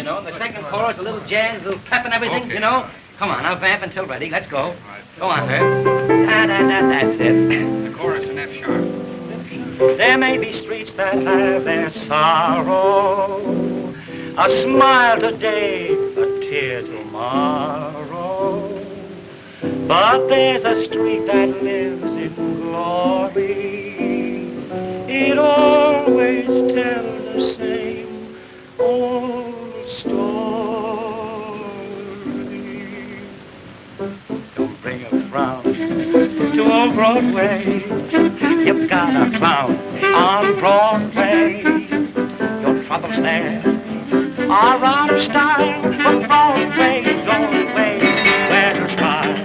know. The second chorus, a little jazz, a little pep and everything, you know. Come on, I'll vamp until ready. Let's go. Go on, Herb. That's it. The chorus in F sharp. There may be streets that have their sorrow, a smile today, a tear tomorrow. But there's a street that lives in glory. It always tells the same old story. Don't bring a frown to old Broadway. You've got a clown on Broadway. Your troubles there are out of style. From Broadway, your way, where to smile.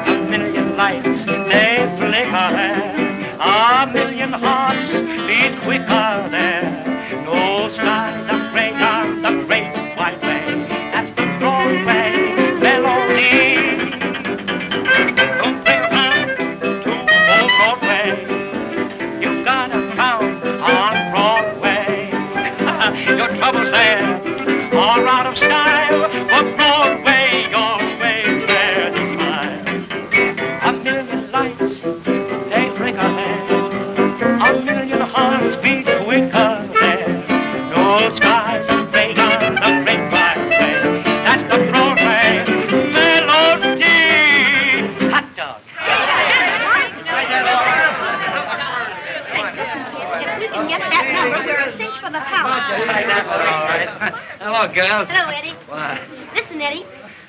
A million lights, they flicker there. A million hearts beat quicker there. No skies are gray on the great white way. That's the Broadway melody. Don't bring around to old Broadway. You've got a pound on Broadway. Your troubles there are out of style. For Broadway, your way there to smile. A million lights, they flicker there. A million hearts beat quicker there. No skies are gray on the great white way. That's the Broadway melody. Hot dog. If we can get that number, we're a cinch for the power. All right. Hello, girls. Hello, Eddie. What? Listen, Eddie,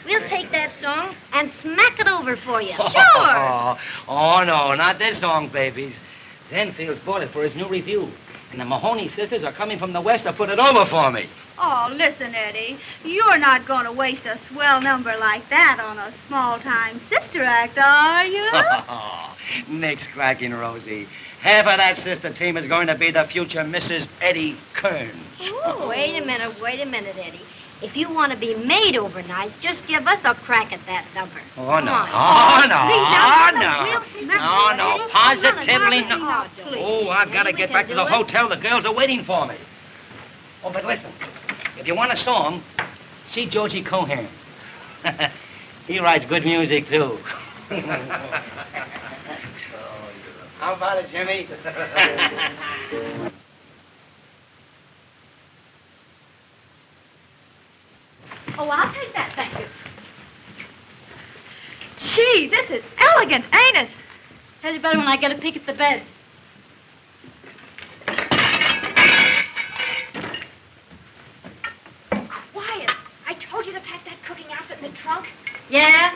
we'll take that song and smack it over for you. Oh, Sure. Oh, no, not this song, babies. Zenfield's bought it for his new review. And the Mahoney sisters are coming from the west to put it over for me. Oh, listen, Eddie. You're not going to waste a swell number like that on a small-time sister act, are you? Nick's cracking, Rosie. Half of that sister team is going to be the future Mrs. Eddie Kearns. Oh, wait a minute, Eddie. If you want to be made overnight, just give us a crack at that number. Oh, no. No, positively no. Oh, I've got to get back to the hotel. The girls are waiting for me. Oh, but listen, if you want a song, see Georgie Cohan. He writes good music, too. How about it, Jimmy? Oh, I'll take that, thank you. Gee, this is elegant, ain't it? Tell you better when I get a peek at the bed. Quiet. I told you to pack that cooking outfit in the trunk. Yeah?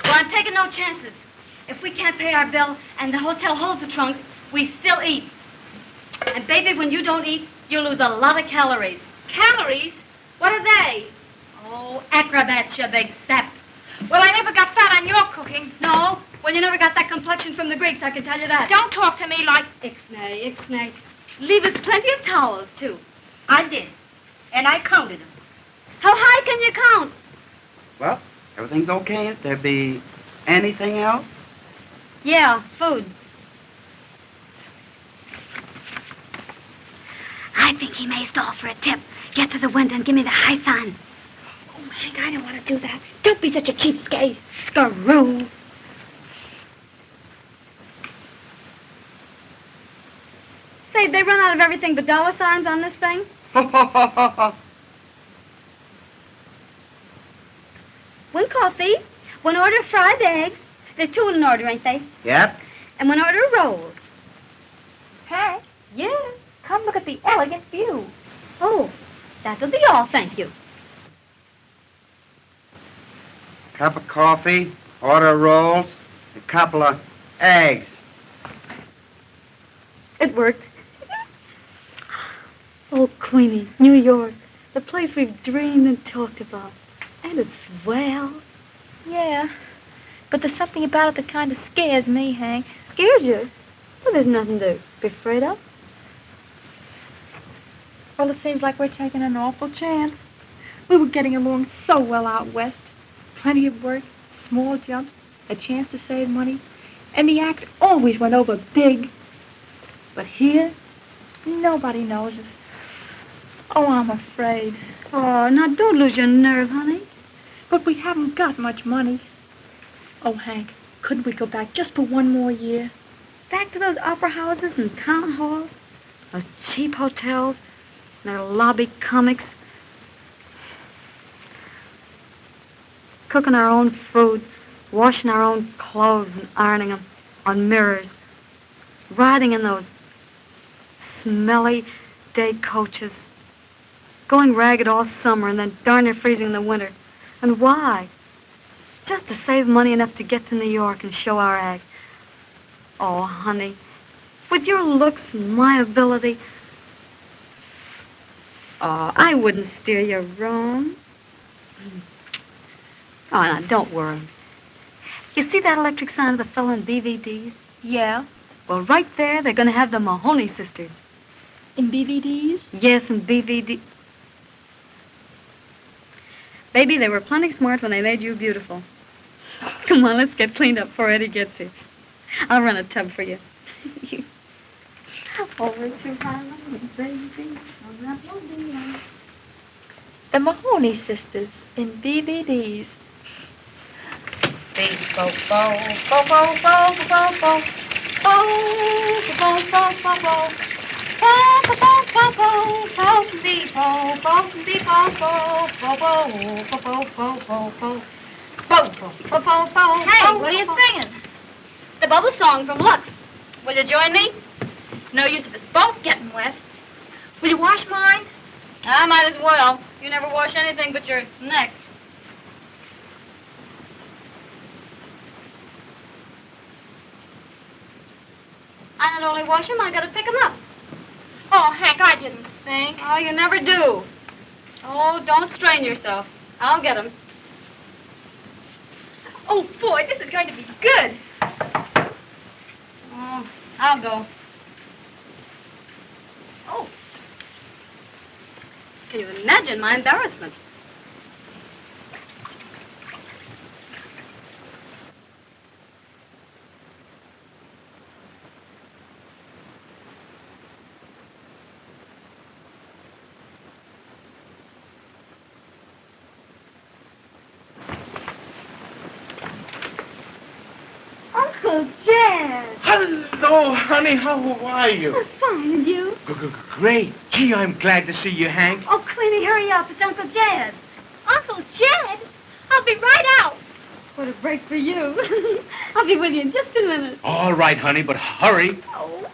Well, I'm taking no chances. If we can't pay our bill and the hotel holds the trunks, we still eat. And baby, when you don't eat, you lose a lot of calories. Calories? What are they? Oh, acrobats, you big sap. Well, I never got fat on your cooking. No? Well, you never got that complexion from the Greeks, I can tell you that. Don't talk to me like... Ixnay, ixnay. Leave us plenty of towels, too. I did, and I counted them. How high can you count? Well, everything's okay. If there be anything else? Yeah, food. I think he may stall for a tip. Get to the window and give me the high sign. Oh, Hank, I don't want to do that. Don't be such a cheapskate. Screw. Say, they run out of everything but dollar signs on this thing? One coffee, one order of fried eggs. There's two in an order, ain't they? Yep. And one order of rolls. Hank? Yes. Come look at the elegant view. Oh, that'll be all, thank you. Cup of coffee, order of rolls, a couple of eggs. It worked. Oh, Queenie, New York, the place we've dreamed and talked about. And it's swell. Yeah, but there's something about it that kind of scares me, Hank. Scares you? Well, there's nothing to be afraid of. Well, it seems like we're taking an awful chance. We were getting along so well out west. Plenty of work, small jumps, a chance to save money, and the act always went over big. But here, nobody knows it. Oh, I'm afraid. Oh, now don't lose your nerve, honey. But we haven't got much money. Oh, Hank, couldn't we go back just for one more year? Back to those opera houses and town halls, those cheap hotels, and their lobby comics. Cooking our own food, washing our own clothes and ironing them on mirrors. Riding in those smelly day coaches. Going ragged all summer and then darn near freezing in the winter. And why? Just to save money enough to get to New York and show our act. Oh, honey, with your looks and my ability, oh, I wouldn't steer you wrong. Oh, now, don't worry. You see that electric sign of the fellow in BVDs? Yeah. Well, right there, they're going to have the Mahoney sisters. In BVDs? Yes, in BVD. Baby, they were plenty smart when they made you beautiful. Come on, let's get cleaned up before Eddie gets here. I'll run a tub for you. Over to Harlem, baby. The Mahoney sisters in BVDs. Beep, bo, bo, bo, bo, bo, bo, bo. Bo, bo, bo, bo, bo. Bo, bo, bo, bo, bo, bo, beep, bo, bo, beep, bo, bo, bo, bo, bo, bo, bo, bo, bo. Bo, bo, bo, bo, bo. Hey, what are you singing? The bubble song from Lux. Will you join me? No use of us both getting wet. Will you wash mine? I might as well. You never wash anything but your neck. I not only wash them, I gotta pick them up. Oh, Hank, I didn't think. Oh, you never do. Oh, don't strain yourself. I'll get them. Oh, boy, this is going to be good. Oh, I'll go. Oh. Can you imagine my embarrassment? Uncle Jed. Hello, honey. How are you? Fine, and you? Great. Gee, I'm glad to see you, Hank. Oh, Queenie, hurry up. It's Uncle Jed. Uncle Jed? I'll be right out. What a break for you. I'll be with you in just a minute. All right, honey, but hurry. Oh.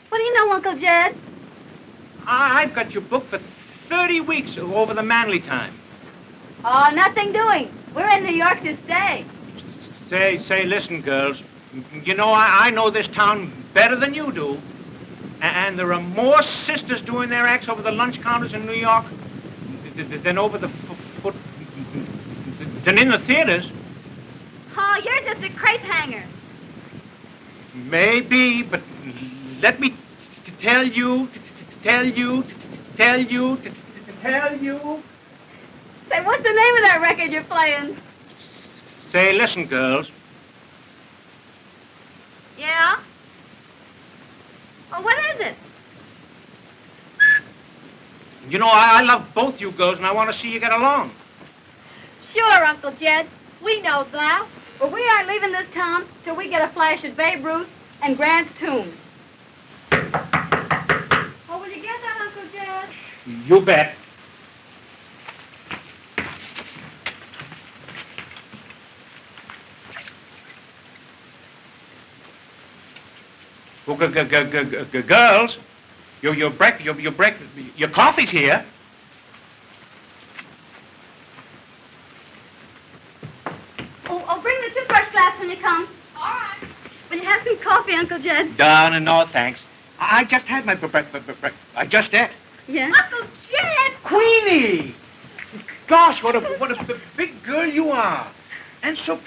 What do you know, Uncle Jed? I've got your book for 30 weeks over the Manly time. Oh, nothing doing. We're in New York to stay. Say, listen, girls. You know, I know this town better than you do. And there are more sisters doing their acts over the lunch counters in New York than over the than in the theaters. Oh, you're just a crepe hanger. Maybe, but let me tell you. Say, what's the name of that record you're playing? Say, listen, girls. Yeah? Well, what is it? You know, I love both you girls, and I want to see you get along. Sure, Uncle Jed. We know that. Well, we aren't leaving this town till we get a flash at Babe Ruth and Grant's tomb. Oh, will you get that, Uncle Jed? You bet. Well, girls, your coffee's here. Oh, bring the toothbrush glass when you come. All right. Will you have some coffee, Uncle Jed? No, thanks. I just had my breakfast. I just ate. Yeah? Uncle Jed! Queenie! Gosh, what a big girl you are. And so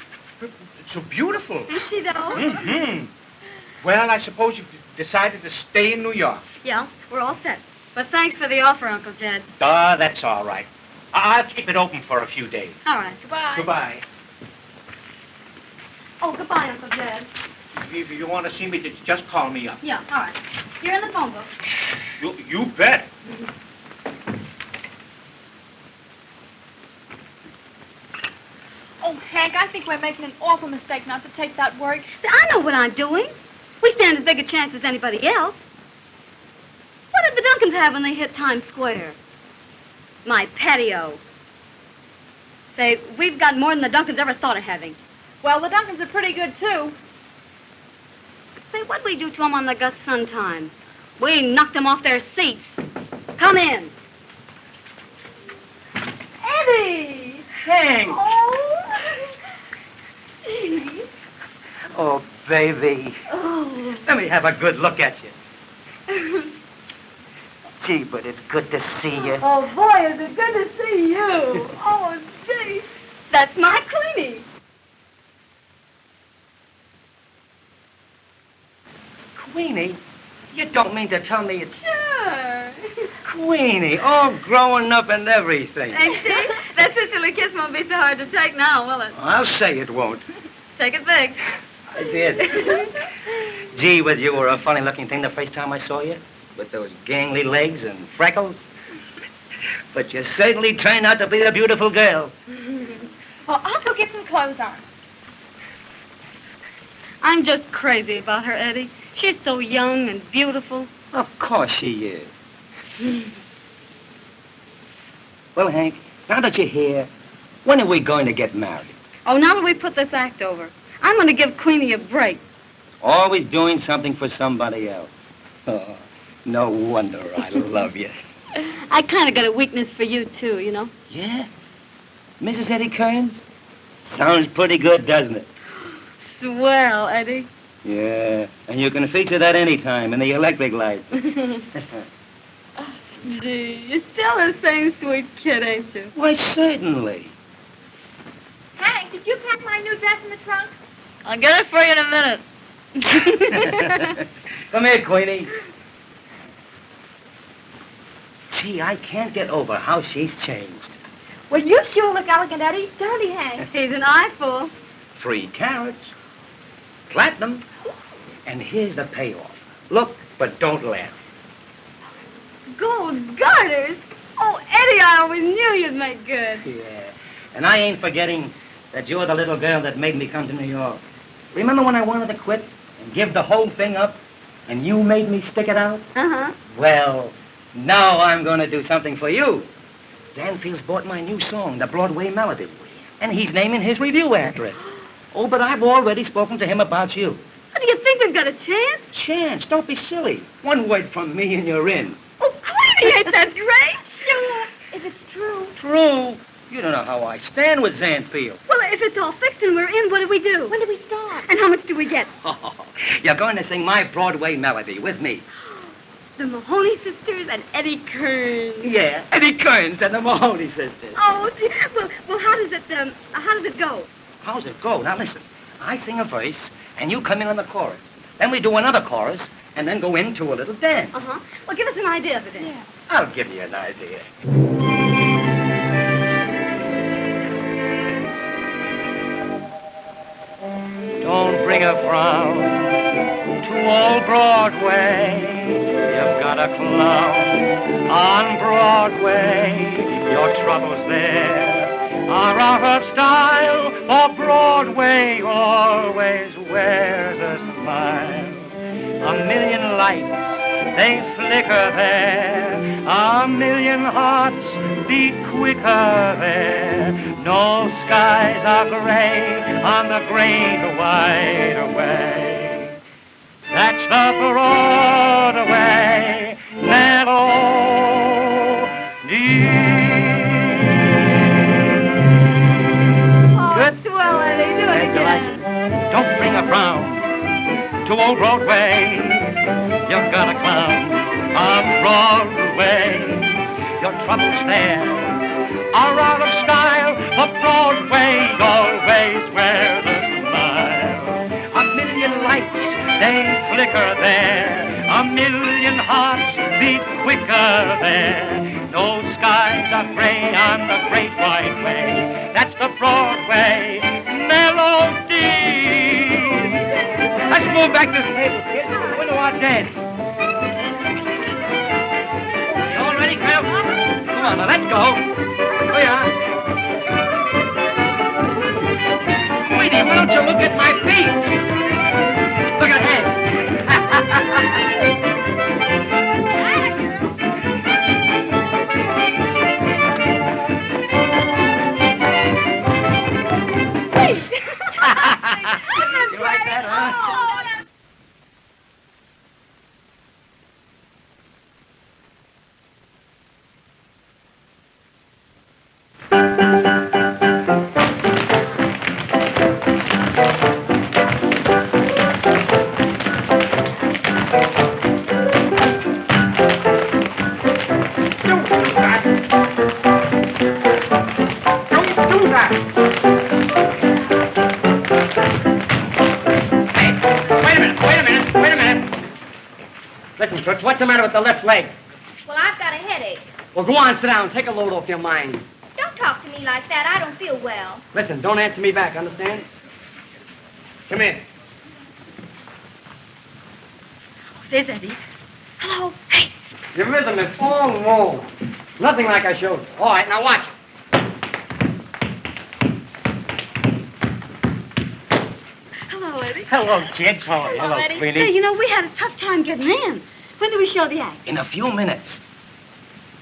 beautiful. Is she, though? Mm-hmm. Well, I suppose you've decided to stay in New York. Yeah, we're all set. But thanks for the offer, Uncle Jed. That's all right. I'll keep it open for a few days. All right, goodbye. Goodbye. Oh, goodbye, Uncle Jed. If you want to see me, just call me up. Yeah, all right. You're in the phone book. You bet. Oh, Hank, I think we're making an awful mistake not to take that work. I know what I'm doing. We stand as big a chance as anybody else. What did the Duncans have when they hit Times Square? My patio. Say, we've got more than the Duncans ever thought of having. Well, the Duncans are pretty good, too. Say, what'd we do to them on the Gus Sun time? We knocked them off their seats. Come in. Eddie! Hank! Oh! Gee. Oh, baby. Oh. Let me have a good look at you. Gee, but it's good to see you. Oh, boy, is it good to see you. Oh, gee. That's my Queenie. Queenie? You don't mean to tell me it's Sure. Queenie, all growing up and everything. Ain't she? That sisterly kiss won't be so hard to take now, will it? I'll say it won't. Take it big. I did. Gee, but you were a funny-looking thing the first time I saw you, with those gangly legs and freckles. But you certainly turned out to be a beautiful girl. Well, I'll go get some clothes on. I'm just crazy about her, Eddie. She's so young and beautiful. Of course she is. Well, Hank, now that you're here, when are we going to get married? Oh, now that we put this act over, I'm going to give Queenie a break. Always doing something for somebody else. Oh, no wonder I love you. I kind of got a weakness for you, too, you know? Yeah? Mrs. Eddie Kearns? Sounds pretty good, doesn't it? Swell, Eddie. Yeah, and you can feature that anytime in the electric lights. Gee, you're still the same sweet kid, ain't you? Why, certainly. Hank, did you pack my new dress in the trunk? I'll get it for you in a minute. Come here, Queenie. Gee, I can't get over how she's changed. Well, you sure look elegant, Eddie. Don't he, Hank? He's an eyeful. 3 carats. Platinum. And here's the payoff. Look, but don't laugh. Gold garters? Oh, Eddie, I always knew you'd make good. Yeah. And I ain't forgetting that you're the little girl that made me come to New York. Remember when I wanted to quit and give the whole thing up, and you made me stick it out? Uh-huh. Well, now I'm going to do something for you. Zanfield's bought my new song, the Broadway Melody, and he's naming his review after it. Oh, but I've already spoken to him about you. What, do you think we've got a chance? Chance, don't be silly. One word from me and you're in. Oh, Queenie, ain't that great? Sure, if it's true. True. You don't know how I stand with Zanfield. Well, if it's all fixed and we're in, what do we do? When do we start? And how much do we get? You're going to sing my Broadway Melody with me. The Mahoney sisters and Eddie Kearns. Yeah, Eddie Kearns and the Mahoney sisters. Oh, gee. Well, how does it go? How's it go? Now listen, I sing a verse, and you come in on the chorus. Then we do another chorus, and then go into a little dance. Uh-huh. Well, give us an idea of it then. Yeah. I'll give you an idea. Don't bring a frown to old Broadway. You've got a clown on Broadway. Your troubles there are out of style, for Broadway always wears a smile. A million lights, they flicker there. A million hearts beat quicker there. No skies are gray on the great wide away. That's the Broadway melody. Good. Swell, Eddie. Do it Thank you, like again. it. Don't bring a frown to old Broadway. You've got a clown on Broadway. Your troubles there are out of style, for Broadway always wears a smile. A million lights, they flicker there. A million hearts beat quicker there. No skies are gray on the great wide way. That's the Broadway melody. That's move back this table, kid. Go into our dance. You all ready, Creel? Come on, now, let's go. Here we are. Sweetie, why don't you look at my feet? Look ahead. You like that, huh? Listen, Toots, what's the matter with the left leg? Well, I've got a headache. Well, go on, sit down. Take a load off your mind. Don't talk to me like that. I don't feel well. Listen, don't answer me back, understand? Come in. There's Eddie. Hello. Hey. Your rhythm is all wrong. Nothing like I showed you. All right, now watch. Hello, Eddie. Hello, kids. How are you? Hello, Eddie. Queenie. Hey, you know, we had a tough time getting in. When do we show the act? In a few minutes.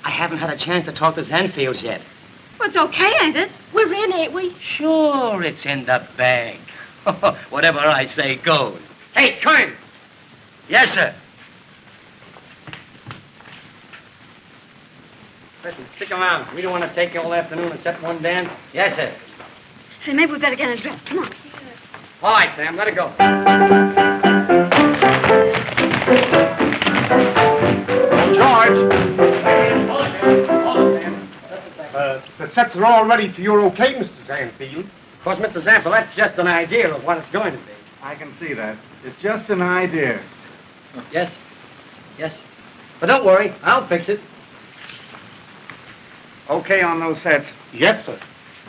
I haven't had a chance to talk to Zanfields yet. Well, it's okay, ain't it? We're in, ain't we? Sure, it's in the bag. Whatever I say goes. Hey, Kern. Yes, sir. Listen, stick around. We don't want to take you all afternoon except one dance. Yes, sir. Say, maybe we better get undressed. Come on. All right, Sam, let it go. George. The sets are all ready for your okay, Mr. Zanfield. Of course, Mr. Zanfield, that's just an idea of what it's going to be. I can see that. It's just an idea. Yes. Yes. But don't worry, I'll fix it. Okay on those sets. Yes, sir.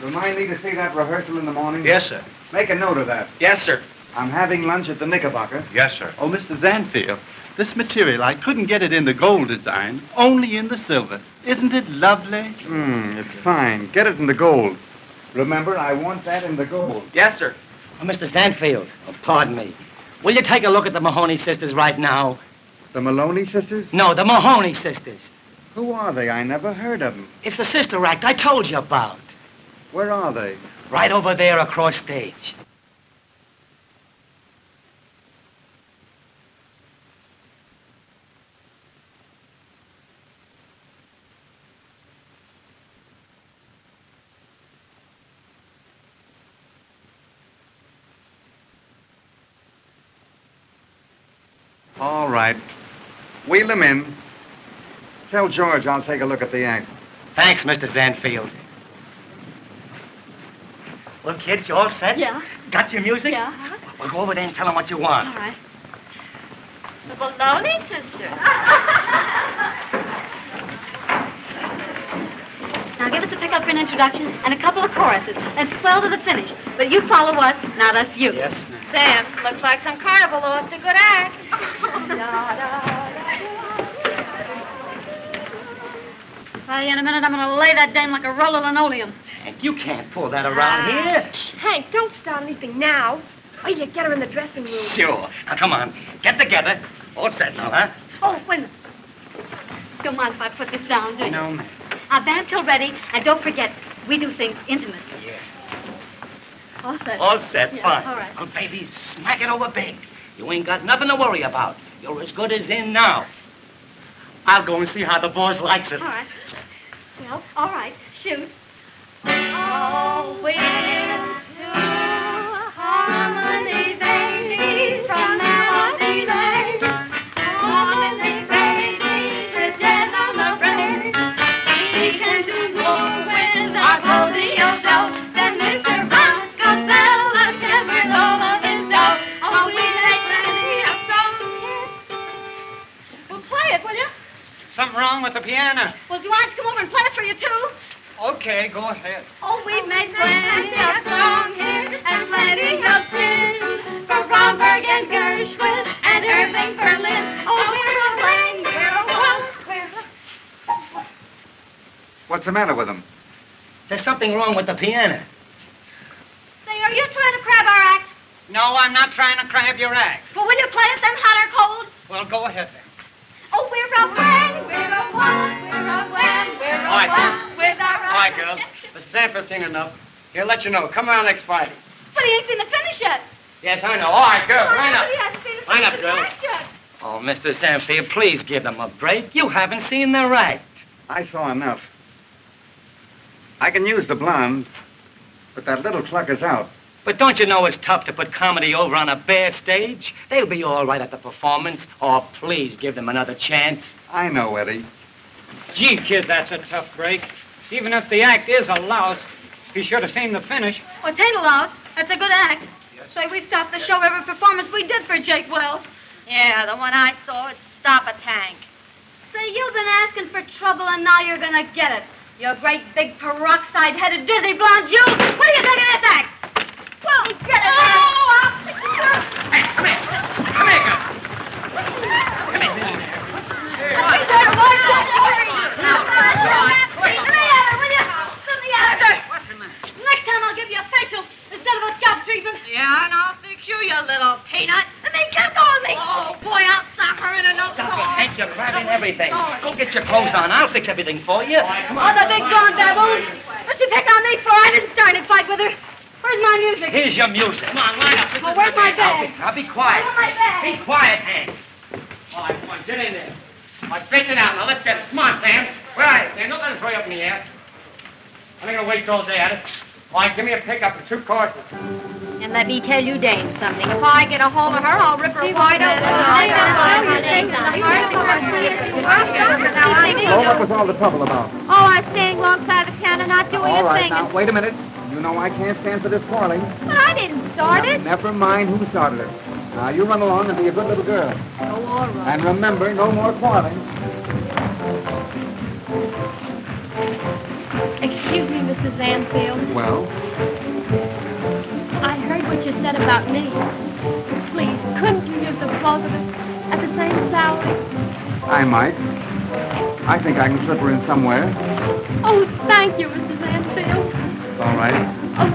Remind me to see that rehearsal in the morning. Yes, sir. Make a note of that. Yes, sir. I'm having lunch at the Knickerbocker. Yes, sir. Oh, Mr. Zanfield, this material, I couldn't get it in the gold design, only in the silver. Isn't it lovely? It's fine. Get it in the gold. Remember, I want that in the gold. Yes, sir. Oh, Mr. Zanfield, pardon me. Will you take a look at the Mahoney sisters right now? The Maloney sisters? No, the Mahoney sisters. Who are they? I never heard of them. It's the sister act I told you about. Where are they? Right over there across stage. All right. Wheel them in. Tell George I'll take a look at the act. Thanks, Mr. Zanfield. Well, kids, you all set? Yeah. Got your music? Yeah. Well, go over there and tell them what you want. All right. The Baloney sister. Now give us a pickup for an introduction and a couple of choruses and swell to the finish. But you follow us. Now that's you. Yes, Sam, looks like some carnival lost a good act. Hey, in a minute I'm going to lay that dame like a roll of linoleum. And you can't pull that around here. Hank, don't start anything now. Wait till you get her in the dressing room. Sure. Now, come on. Get together. All set now, huh? Oh, wait a minute. Don't mind if I put this down, do you? No, ma'am. Our band till ready, and don't forget, we do things intimate. Yeah. All set. All set, Yeah, fine. all right. Oh, baby, smack it over big. You ain't got nothing to worry about. You're as good as in now. I'll go and see how the boss likes it. All right. Well, all right. Shoot. Oh, we're to harmony, baby, from now on delay. Harmony, baby, the jazz on the brain. We can do more with our cordial dough than Mr. Rockefeller ever thought of himself. Oh, we make plenty of songs. Well, play it, will you? Something wrong with the piano. Well, do you want to come over and play it for you, too? Okay, go ahead. Oh, we've made plenty of songs here and plenty of tunes. For for Bromberg and Gershwin and Irving Berlin. Oh, we're a wang, we're a walk, we're a... What's the matter with them? There's something wrong with the piano. Say, are you trying to crab our act? No, I'm not trying to crab your act. Well, will you play it then, hot or cold? Well, go ahead then. Oh, we're a wang, we're a walk, we're a wang, we're a All right, walk with our... All right, girls. The sample's seen enough. He'll let you know. Come around next Friday. But he ain't seen the finish yet. Yes, I know. All right, girls, line up. He hasn't seen the Line up, finish girls. yet. Oh, Mr. Sanfield, please give them a break. You haven't seen their act. I saw enough. I can use the blonde, but that little clucker's out. But don't you know it's tough to put comedy over on a bare stage? They'll be all right at the performance. Oh, please give them another chance. I know, Eddie. Gee, kid, that's a tough break. Even if the act is a louse, he should have seen the finish. Well, it ain't a loss. That's a good act. Yes. Say, we stopped the show every performance we did for Jake Wells. Yeah, the one I saw at Stop a Tank. Say, you've been asking for trouble, and now you're gonna get it. You great big peroxide-headed dizzy blonde you! What do you think of this act? Well, get it! Oh, I'll fix it. Hey, come here. Come here, girl. Come here. Hey, there, boy, don't worry. Now, let me at her, will you? Let me at her. What's the matter? Next time I'll give you a facial instead of a scalp treatment. Yeah, and I'll fix you, you little peanut. And then kept on me. Oh, boy, I'll sock her in a no Stop it, Hank. You're grabbing everything. Go get your clothes on. I'll fix everything for you. Oh, the big blonde baboon. What's she pick on me for? I didn't start a fight with her. Where's my music? Here's your music. Come on, line up. This Oh, is where's my band. bag? Now be quiet. Where's my bag? Be quiet, Hank. All right, come on, get in there. All right, straighten it out. Now, let's get it. Come on, Sam. Where are you, Sam? Don't let him throw you up in the air. I'm not going to waste all day at it. All right, give me a pickup for 2 courses. And let me tell you, Dame, something. If I get a hold of her, I'll rip her wide open. Oh, what was all the trouble about? Oh, I'm staying alongside the piano, not doing All a right, thing. now, wait a minute. You know I can't stand for this quarreling. But I didn't start it. Never mind who started it. Now, you run along and be a good little girl. Oh, all right. And remember, no more quarreling. Excuse me, Mrs. Anfield. Well, I heard what you said about me. Please, couldn't you give the both of us at the same salary? I might. I think I can slip her in somewhere. Oh, thank you, Mrs. Anfield. All right. Oh,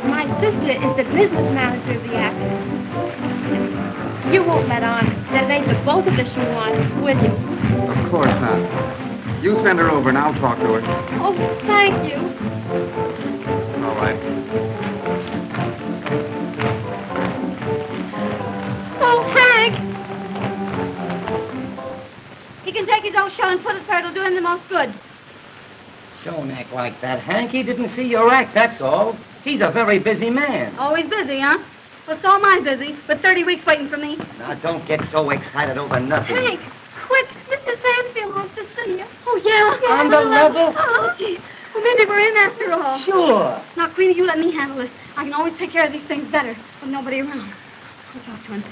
my sister is the business manager of the act. You won't let on that it ain't the both of us you want, will you? Of course not. You send her over and I'll talk to her. Oh, thank you. All right. Oh, Hank! He can take his own show and put it where it'll do him the most good. Don't act like that, Hank. He didn't see your act, that's all. He's a very busy man. Always busy, huh? Well, so am I busy, but 30 weeks waiting for me. Now, don't get so excited over nothing. Hank, quick! Mr. Sanfield wants to see you. Oh, yeah? On the level? Oh, gee. Well, maybe we're in after all. Sure. Now, Queenie, you let me handle this. I can always take care of these things better with nobody around. I'll talk to him.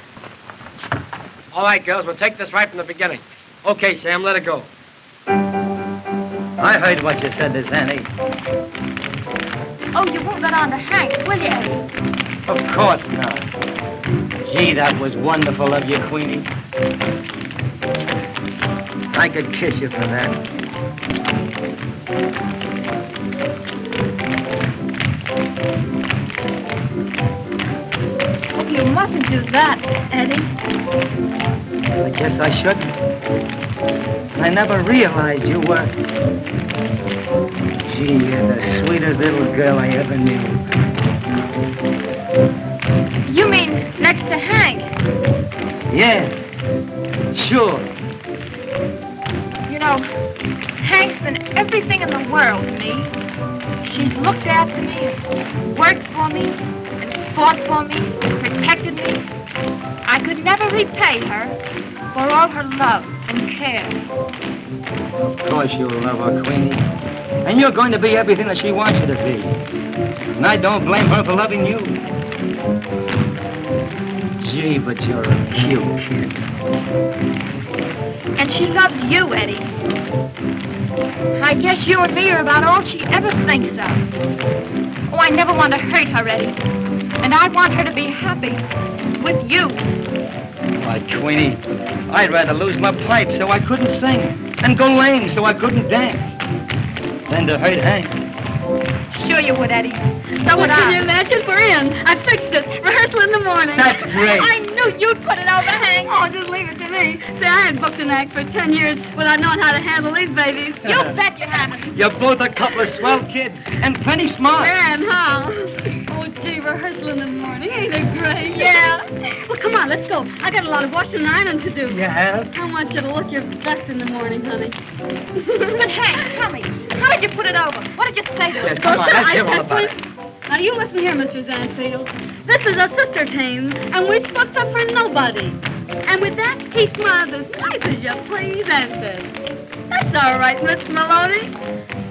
All right, girls, we'll take this right from the beginning. Okay, Sam, let it go. I heard what you said, Miss Annie. Oh, you won't let on to Hank, will you? Of course not. Gee, that was wonderful of you, Queenie. I could kiss you for that. Oh, you mustn't do that, Eddie. I guess I shouldn't. I never realized you were... Gee, you're the sweetest little girl I ever knew. You mean next to Hank? Yeah, sure. You know, Hank's been everything in the world to me. She's looked after me, and worked for me, and fought for me, and protected me. I could never repay her for all her love and care. Of course you'll love her, Queenie. And you're going to be everything that she wants you to be. And I don't blame her for loving you. Gee, but you're a cute kid. And she loves you, Eddie. I guess you and me are about all she ever thinks of. Oh, I never want to hurt her, Eddie. And I want her to be happy with you. Why, Queenie, I'd rather lose my pipe so I couldn't sing and go lame so I couldn't dance than to hurt Hank. Sure you would, Eddie. So would I. Can you imagine? We're in. I fixed it. Rehearsal in the morning. That's great. I knew you'd put it over, Hank. Oh, just leave it to me. See, I had booked an act for 10 years without knowing how to handle these babies. You bet you haven't. You're both a couple of swell kids and plenty smart. And how? Oh, gee, rehearsal in the morning. Ain't it great? Yeah. Well, come on, let's go. I got a lot of washing and ironing to do. Yeah? I want you to look your best in the morning, honey. But Hank, tell me, how did you put it over? What did you say to her? Yes, come on, let's hear all about it. Now, you listen here, Mr. Zanfield. This is a sister team, and we fucked up for nobody. And with that, he smiled as nice as you please and said, "That's all right, Miss Maloney."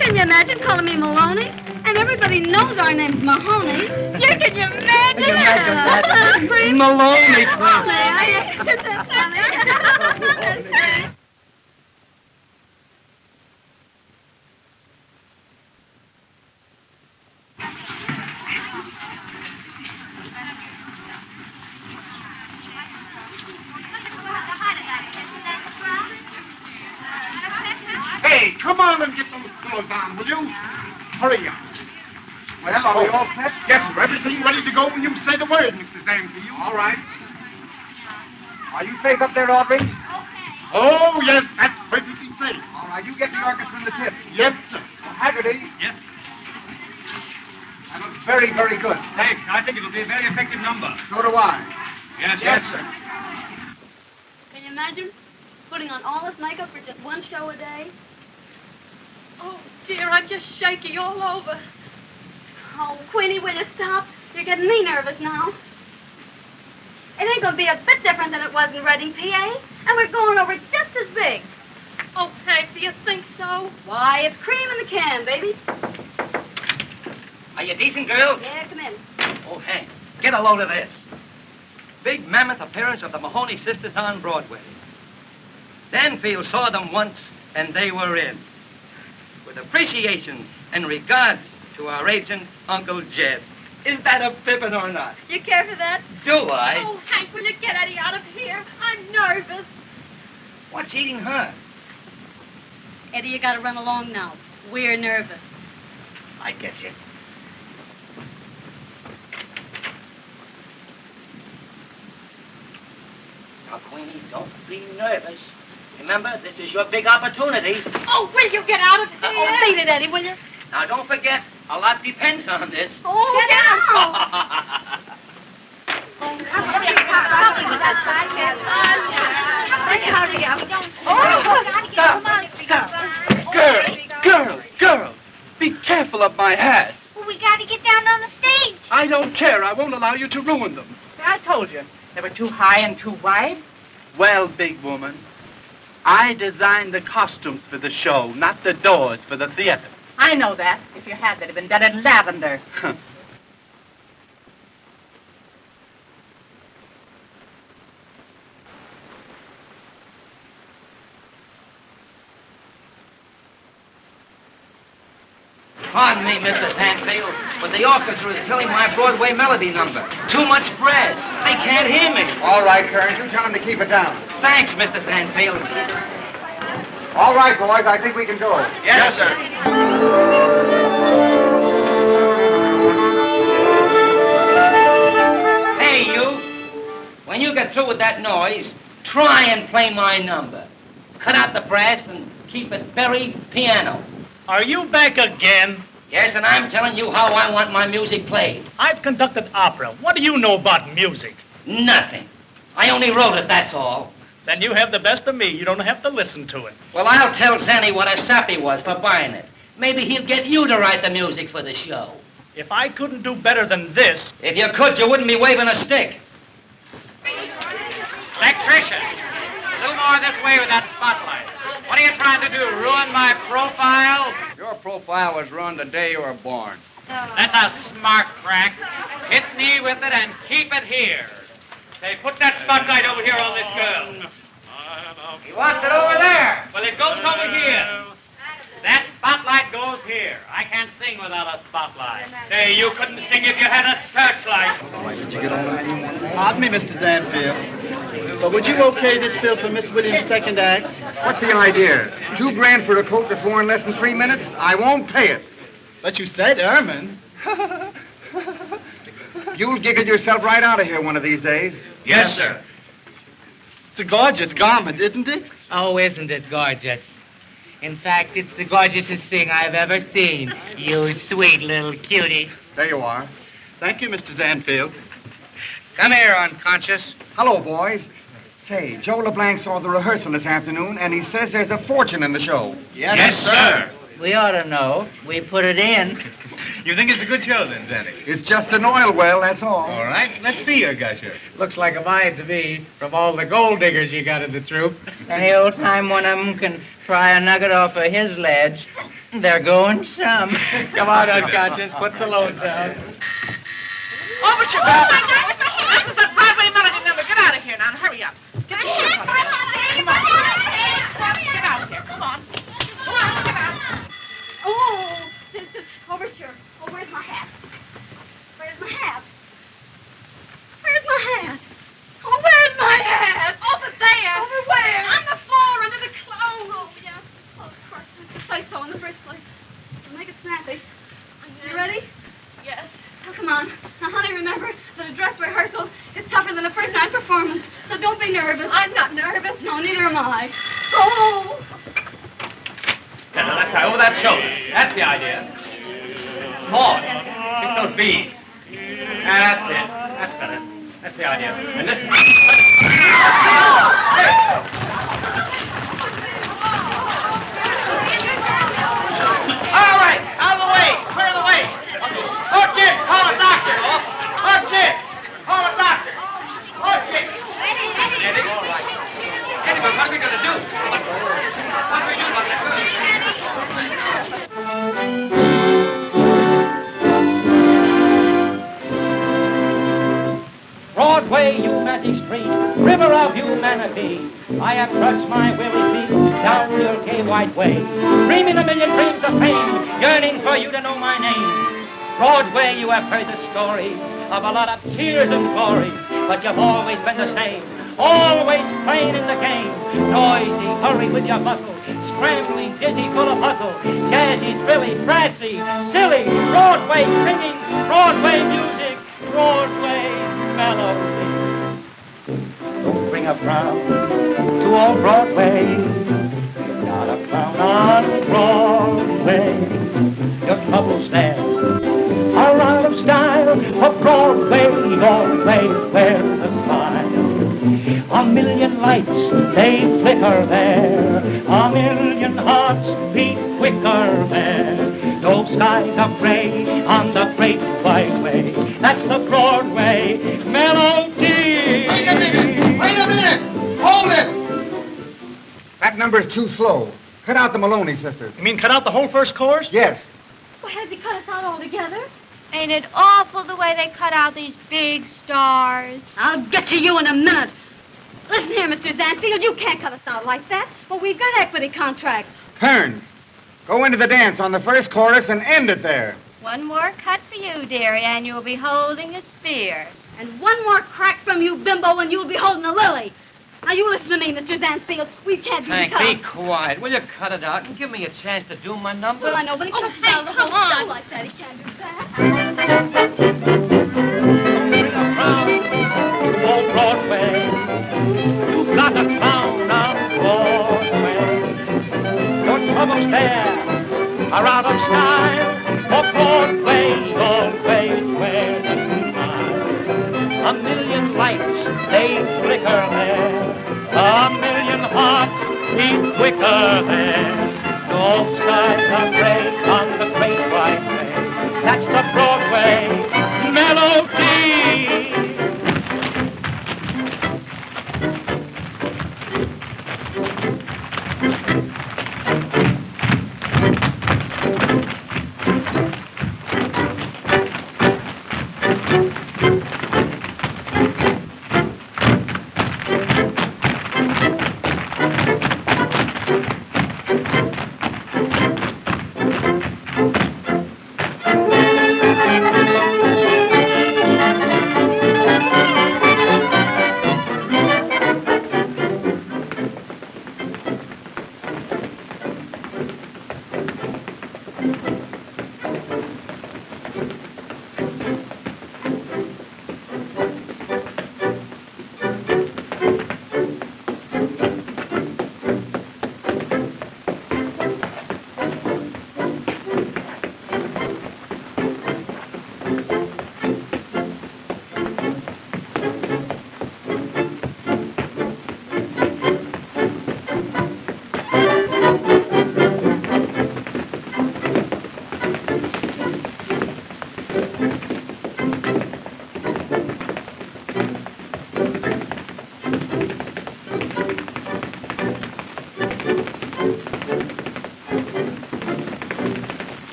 Can you imagine calling me Maloney? And everybody knows our name's Mahoney. Yeah, can you imagine? Can you imagine that? Please. Maloney, Maloney. Hey, come on and get those clothes on, will you? Hurry up. Well, are we all set? Yes, sir. Everything ready to go when you say the word, Mr. Zanfield. All right. Are you safe up there, Audrey? Oh, yes, that's perfectly safe. All right, you get the orchestra in the tip. Yes, sir. Haggerty. Yes. That looks very, very good. Thanks. I think it'll be a very effective number. So do I. Yes, Yes, sir. Can you imagine putting on all this makeup for just one show a day? Oh, dear, I'm just shaky all over. Oh, Queenie, will you stop? You're getting me nervous now. It ain't gonna be a bit different than it was in Reading, PA. And we're going over just as big. Oh, Hank, do you think so? Why, it's cream in the can, baby. Are you decent, girls? Yeah, come in. Oh, Hank, get a load of this. Big mammoth appearance of the Mahoney sisters on Broadway. Zanfield saw them once, and they were in. With appreciation and regards to our agent, Uncle Jed. Is that a pippin or not? You care for that? Do I? Oh, Hank, will you get Eddie out of here? I'm nervous. What's eating her? Eddie, you gotta run along now. We're nervous. I get you. Now, Queenie, don't be nervous. Remember, this is your big opportunity. Oh, will you get out of here? Oh, beat it, Eddie, will you? Now, don't forget, a lot depends on this. Oh, Get out! Hurry up. Girls, be careful of my hats. Well, we gotta get down on the stage. I don't care. I won't allow you to ruin them. I told you. They were too high and too wide. Well, big woman, I designed the costumes for the show, not the doors for the theater. I know that. If you had, they'd have been done in lavender. Pardon me, Mr. Sandfield, but the orchestra is killing my Broadway melody number. Too much brass. They can't hear me. All right, Kearns, you tell him to keep it down. Thanks, Mr. Sandfield. All right, boys, I think we can go. Yes, sir. Hey, you. When you get through with that noise, try and play my number. Cut out the brass and keep it very piano. Are you back again? Yes, and I'm telling you how I want my music played. I've conducted opera. What do you know about music? Nothing. I only wrote it, that's all. Then you have the best of me. You don't have to listen to it. Well, I'll tell Zanny what a sap he was for buying it. Maybe he'll get you to write the music for the show. If I couldn't do better than this... If you could, you wouldn't be waving a stick. Electrician, a little more this way with that spotlight. What are you trying to do, ruin my profile? Your profile was ruined the day you were born. That's a smart crack. Hit me with it and keep it here. Say, put that spotlight over here on this girl. He wants it over there. Well, it goes over here. That spotlight goes here. I can't sing without a spotlight. Say, you couldn't sing if you had a searchlight. Did you get all that you wanted? Pardon me, Mr. Zanfield. But would you okay this bill for Miss Williams' second act? What's the idea? $2,000 for a coat to floor in less than 3 minutes? I won't pay it. But you said Ermine. You'll giggle yourself right out of here one of these days. Yes, sir. It's a gorgeous garment, isn't it? Oh, isn't it gorgeous? In fact, it's the gorgeousest thing I've ever seen. You sweet little cutie. There you are. Thank you, Mr. Zanfield. Come here, unconscious. Hello, boys. Say, Joe LeBlanc saw the rehearsal this afternoon, and he says there's a fortune in the show. Yes, sir. We ought to know. We put it in. You think it's a good show, then, Sandy? It's just an oil well, that's all. All right, let's see her, Gusher. Looks like a mine to me, from all the gold diggers you got in the troupe. Any old time one of them can pry a nugget off of his ledge, they're going some. Come on, unconscious, put the load down. Overture, girl. This is a Broadway melody number. Get out of here now and hurry up. Get out of here. Come on. Get out of here. Come on. Come on, get out. Oh, this is overture. Oh, where's my hat? Where's my hat? Where's my hat? Oh, where's my hat? Over there. Over where? On the floor, under the clothes. Oh, yes. Oh, of course. I say so in the first place. I'll make it snappy. You ready? Yes. Oh, come on. Now, honey, remember that a dress rehearsal is tougher than a first night performance. So don't be nervous. I'm not nervous. No, neither am I. Oh! Now, let's try over that shoulder. That's the idea. More. Fix those beads. That's it. That's better. That's the idea. And listen. All right, out of the way. Clear the way. Oh, Jim, call a doctor. Oh, Jim, call a doctor. Oh, Jim. Eddie, all right. Eddie, but what are we going to do? What do we do about that? Broadway, humanity street, river of humanity. I have trudged my weary feet down your gay white way, dreaming a million dreams of fame, yearning for you to know my name. Broadway, you have heard the stories of a lot of tears and glories, but you've always been the same, always playing in the game. Noisy, hurry with your bustle, scrambling, dizzy, full of hustle, jazzy, thrilly, brassy, silly, Broadway singing, Broadway music, Broadway melody. Don't bring a frown to old Broadway. You've got a frown on Broadway. Your troubles there are out of style. For Broadway, always wear a smile. A million lights, they flicker there. A million hearts beat quicker there. No skies are gray on the great white way. That's the Broadway melody. Wait a minute! Hold it! That number's too slow. Cut out the Maloney sisters. You mean cut out the whole first chorus? Yes. Well, has he cut us out altogether? Ain't it awful the way they cut out these big stars? I'll get to you in a minute. Listen here, Mr. Zanfield, you can't cut us out like that. Well, we've got equity contracts. Kearns, go into the dance on the first chorus and end it there. One more cut for you, dearie, and you'll be holding a spears. And one more crack from you, bimbo, and you'll be holding a lily. Now, you listen to me, Mr. Zanfield. We can't do Hank, the cut. be quiet. Will you cut it out and give me a chance to do my number? Well, I know, but he cuts us out of the whole show like that. He can't do that. Oh, Broadway, you've got a crown on Broadway. Your troubles there are out of style. For Broadway, always wears a smile. A million lights, they flicker there. A million hearts beat quicker there. No skies are gray on the great white way. That's the Broadway melody.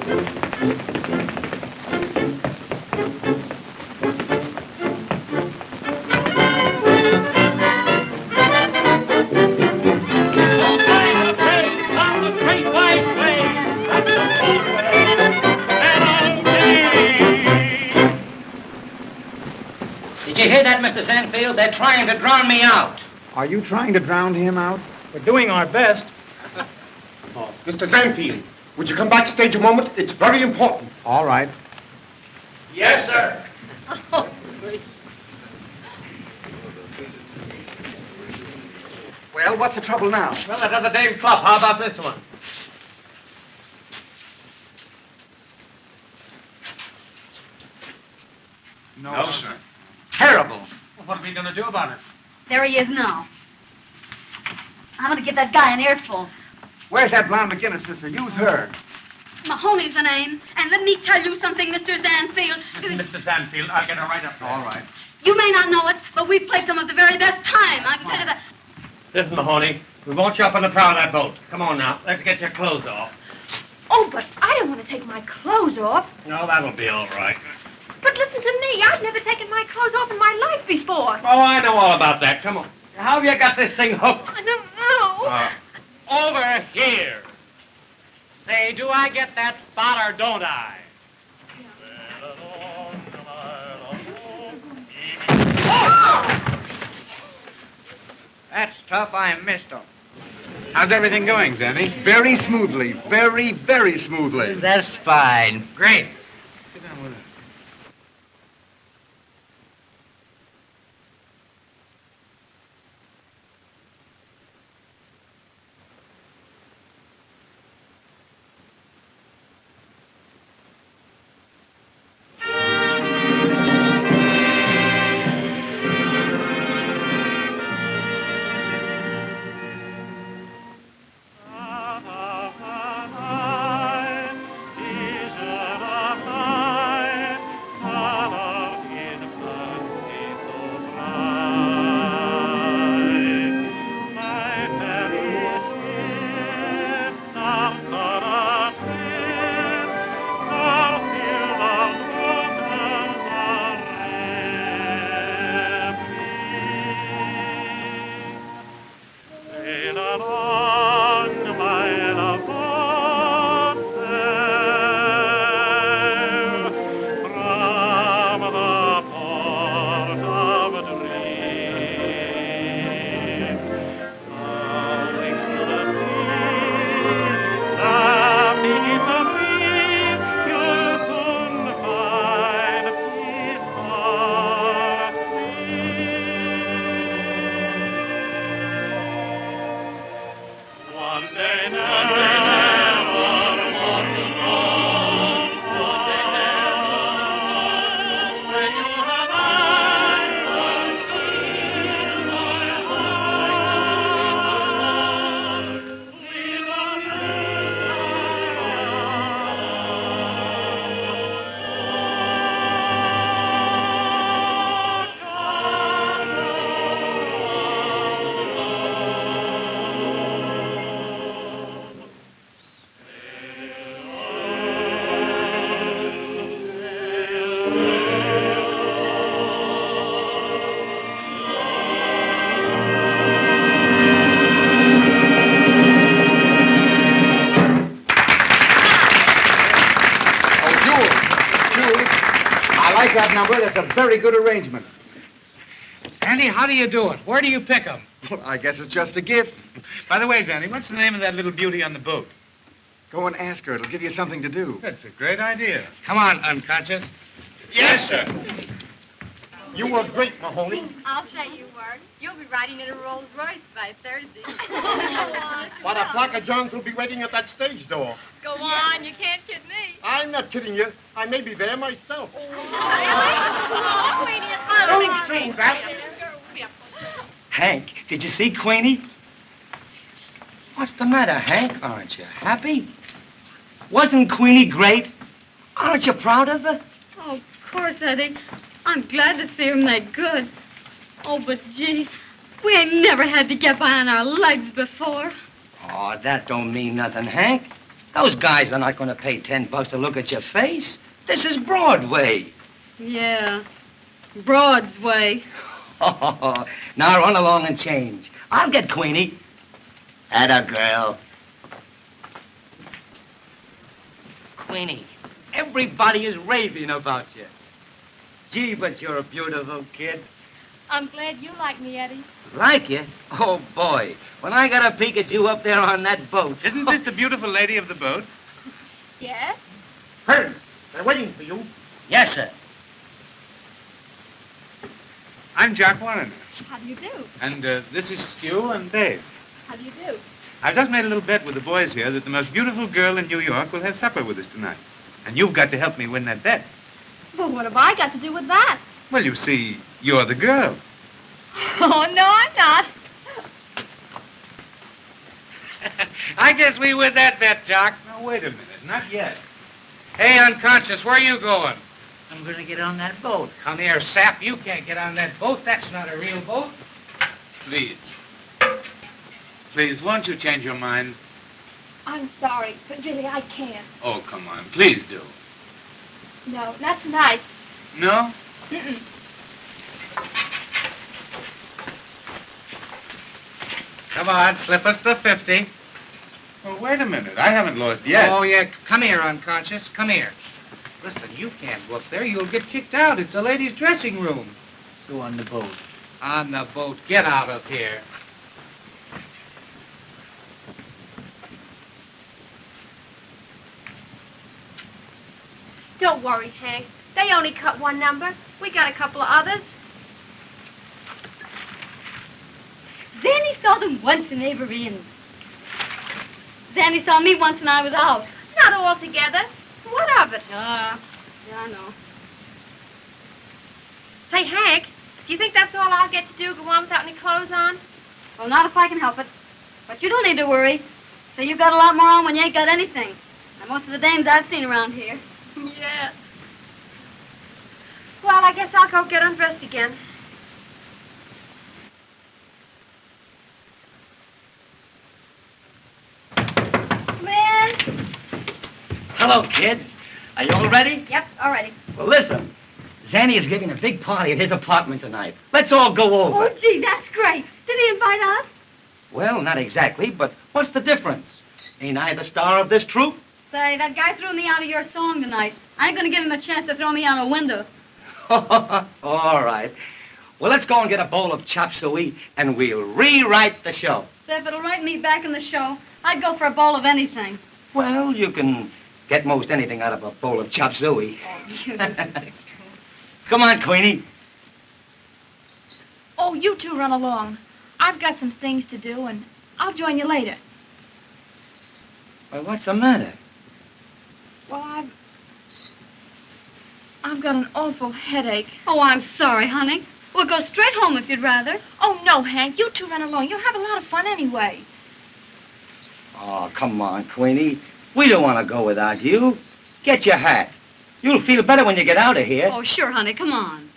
Did you hear that, Mr. Sanfield? They're trying to drown me out. Are you trying to drown him out? We're doing our best. Oh, Mr. Sanfield, would you come backstage a moment? It's very important. All right. Yes, sir. Well, what's the trouble now? Well, that other Dame Fluff. How about this one? No, sir. Terrible. Well, what are we going to do about it? There he is now. I'm going to give that guy an earful. Where's that blonde McGinnis sister? Use her. Mahoney's the name. And let me tell you something, Mr. Sanfield. Mr. Sanfield, I'll get her right up there. All right. You may not know it, but we've played some of the very best time. I can tell you that. Listen, Mahoney, we want you up on the prow of that boat. Come on now, let's get your clothes off. Oh, but I don't want to take my clothes off. No, that'll be all right. But listen to me. I've never taken my clothes off in my life before. Oh, I know all about that. Come on. How have you got this thing hooked? I don't know. Over here. Say, do I get that spot or don't I? That's tough. I missed him. How's everything going, Zanny? Very smoothly. Very, very smoothly. That's fine. Great. Sit down with us. That number, that's a very good arrangement. Sandy, how do you do it? Where do you pick them? Well, I guess it's just a gift. By the way, Zanny, what's the name of that little beauty on the boat? Go and ask her. It'll give you something to do. That's a great idea. Come on, unconscious. Yes, sir. You were great, Mahoney. I'll say you were. You'll be riding in a Rolls Royce by Thursday. What a flock of Johns will be waiting at that stage door. Go on, you can't kid me. I'm not kidding you. I may be there myself. Don't leave the train, Ralph. Hank, did you see Queenie? What's the matter, Hank? Aren't you happy? Wasn't Queenie great? Aren't you proud of her? Oh, of course, Eddie. I'm glad to see him that good. Oh, but gee, we ain't never had to get by on our legs before. Oh, that don't mean nothing, Hank. Those guys are not going to pay $10 to look at your face. This is Broadway. Yeah. Broad's way. Oh, now run along and change. I'll get Queenie. Atta girl. Queenie, everybody is raving about you. Gee, but you're a beautiful kid. I'm glad you like me, Eddie. Like you? Oh, boy. When I got a peek at you up there on that boat. Isn't this the beautiful lady of the boat? Yes? Hearns, they're waiting for you. Yes, sir. I'm Jack Warner. How do you do? And this is Stu and Dave. How do you do? I've just made a little bet with the boys here that the most beautiful girl in New York will have supper with us tonight. And you've got to help me win that bet. Well, what have I got to do with that? Well, you see, you're the girl. Oh, no, I'm not. I guess we win that bet, Jock. Now, wait a minute. Not yet. Hey, unconscious, where are you going? I'm gonna get on that boat. Come here, sap. You can't get on that boat. That's not a real boat. Please. Please, won't you change your mind? I'm sorry, but really, I can't. Oh, come on. Please do. No, not tonight. No? Mm-mm. Come on, slip us the 50. Well, wait a minute. I haven't lost yet. Oh, yeah. Come here, unconscious. Come here. Listen, you can't go up there. You'll get kicked out. It's a ladies' dressing room. Let's go on the boat. On the boat. Get out of here. Don't worry, Hank. They only cut one number. We got a couple of others. Zanny saw them once in Avery, and Zanny saw me once when I was out. Not all together. What of it? Yeah, I know. Say, Hank, do you think that's all I'll get to do, go on without any clothes on? Well, not if I can help it. But you don't need to worry. So you've got a lot more on when you ain't got anything. And most of the dames I've seen around here. Yeah. Well, I guess I'll go get undressed again. Man. Hello, kids. Are you all ready? Yep, all ready. Well, listen. Zanny is giving a big party at his apartment tonight. Let's all go over. Oh, gee, that's great. Did he invite us? Well, not exactly, but what's the difference? Ain't I the star of this troupe? Say, that guy threw me out of your song tonight. I ain't gonna give him a chance to throw me out a window. All right. Well, let's go and get a bowl of chop suey, and we'll rewrite the show. Say, if it'll write me back in the show, I'd go for a bowl of anything. Well, you can get most anything out of a bowl of chop suey. Come on, Queenie. Oh, you two run along. I've got some things to do, and I'll join you later. Well, what's the matter? Well, I've got an awful headache. Oh, I'm sorry, honey. We'll go straight home if you'd rather. Oh, no, Hank. You two run along. You'll have a lot of fun anyway. Oh, come on, Queenie. We don't want to go without you. Get your hat. You'll feel better when you get out of here. Oh, sure, honey. Come on.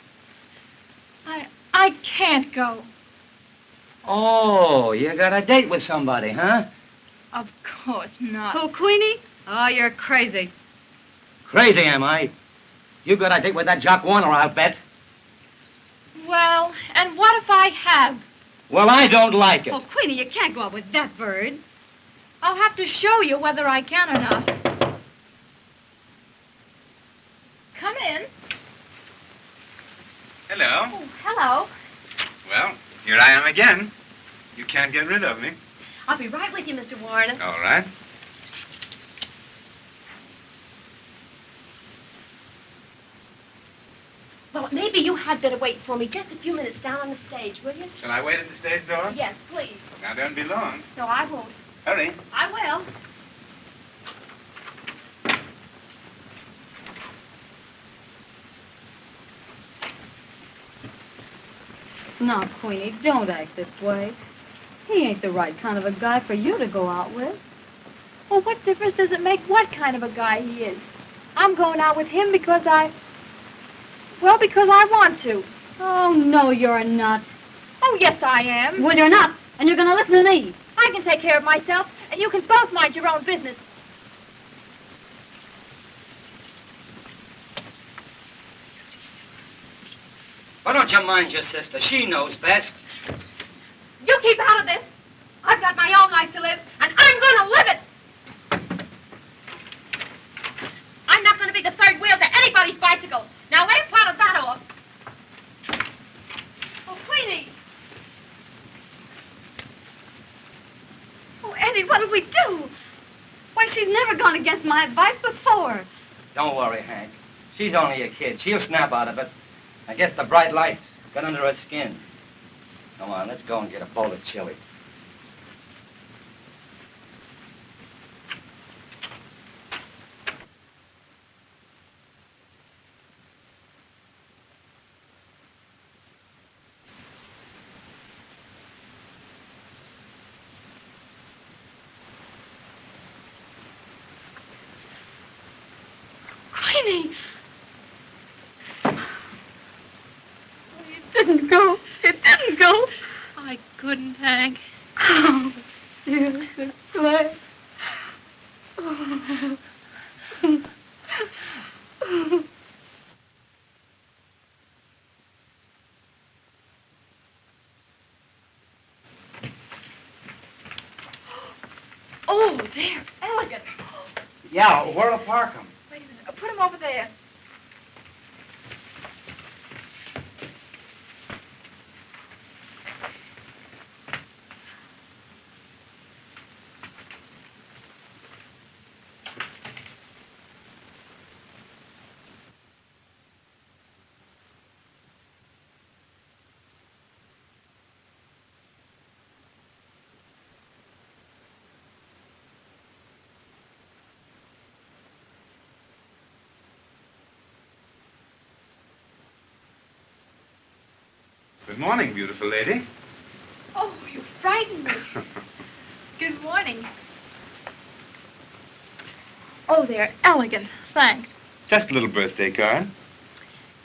I can't go. Oh, you got a date with somebody, huh? Of course not. Who, Queenie? Oh, you're crazy. Crazy, am I? You got a date with that Jock Warner, I'll bet. Well, and what if I have? Well, I don't like it. Oh, Queenie, you can't go out with that bird. I'll have to show you whether I can or not. Come in. Hello. Oh, hello. Well, here I am again. You can't get rid of me. I'll be right with you, Mr. Warner. All right. Well, maybe you had better wait for me just a few minutes down on the stage, will you? Shall I wait at the stage door? Yes, please. Now, don't be long. No, I won't. Hurry. I will. Now, Queenie, don't act this way. He ain't the right kind of a guy for you to go out with. Well, what difference does it make what kind of a guy he is? I'm going out with him because because I want to. Oh, no, you're not. Oh, yes, I am. Well, you're not, and you're going to listen to me. I can take care of myself, and you can both mind your own business. Why don't you mind your sister? She knows best. You keep out of this. I've got my own life to live, and I'm going to live it. I'm not going to be the third wheel to anybody's bicycle. Now lay part of that off. Oh, Queenie. Oh, Eddie, what'll we do? Why, she's never gone against my advice before. Don't worry, Hank. She's only a kid. She'll snap out of it. I guess the bright lights got under her skin. Come on, let's go and get a bowl of chili. Queenie! It didn't go. It didn't go. I couldn't, Hank. Oh, dear, the glad. Oh. Oh, there, elegant. Yeah, where'll I park him? Wait a minute. Put him over there. Good morning, beautiful lady. Oh, you frightened me. Good morning. Oh, they're elegant. Thanks. Just a little birthday card.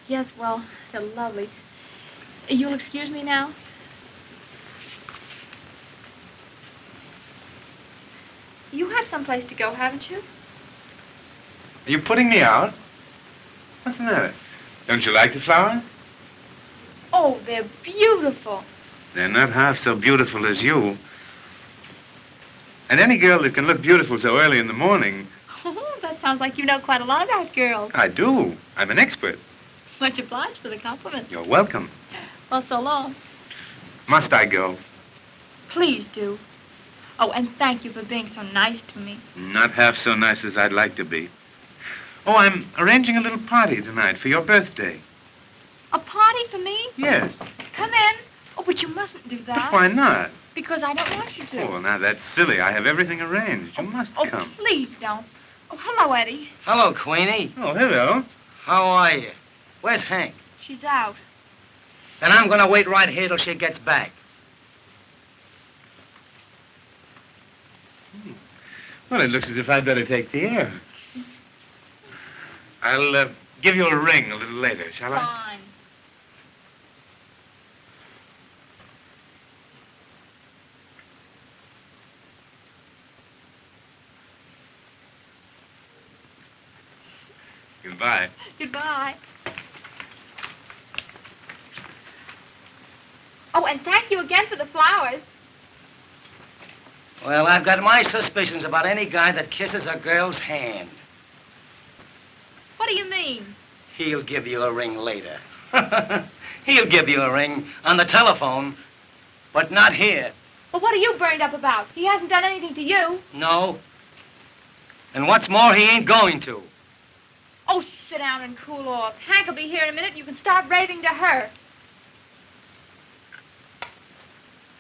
Yes, well, they're lovely. You'll excuse me now? You have someplace to go, haven't you? Are you putting me out? What's the matter? Don't you like the flowers? Oh, they're beautiful. They're not half so beautiful as you. And any girl that can look beautiful so early in the morning... Oh, that sounds like you know quite a lot about girls. I do. I'm an expert. Much obliged for the compliment. You're welcome. Well, so long. Must I go? Please do. Oh, and thank you for being so nice to me. Not half so nice as I'd like to be. Oh, I'm arranging a little party tonight for your birthday. A party for me? Yes. Come in. Oh, but you mustn't do that. But why not? Because I don't want you to. Oh, well, now that's silly. I have everything arranged. You must come. Please don't. Oh, hello, Eddie. Hello, Queenie. Oh, hello. How are you? Where's Hank? She's out. Then I'm going to wait right here till she gets back. Well, it looks as if I'd better take the air. I'll give you a ring a little later, shall I? Fine. Goodbye. Goodbye. Oh, and thank you again for the flowers. Well, I've got my suspicions about any guy that kisses a girl's hand. What do you mean? He'll give you a ring later. He'll give you a ring on the telephone, but not here. Well, what are you burned up about? He hasn't done anything to you. No. And what's more, he ain't going to. Oh, sit down and cool off. Hank will be here in a minute. You can start raving to her.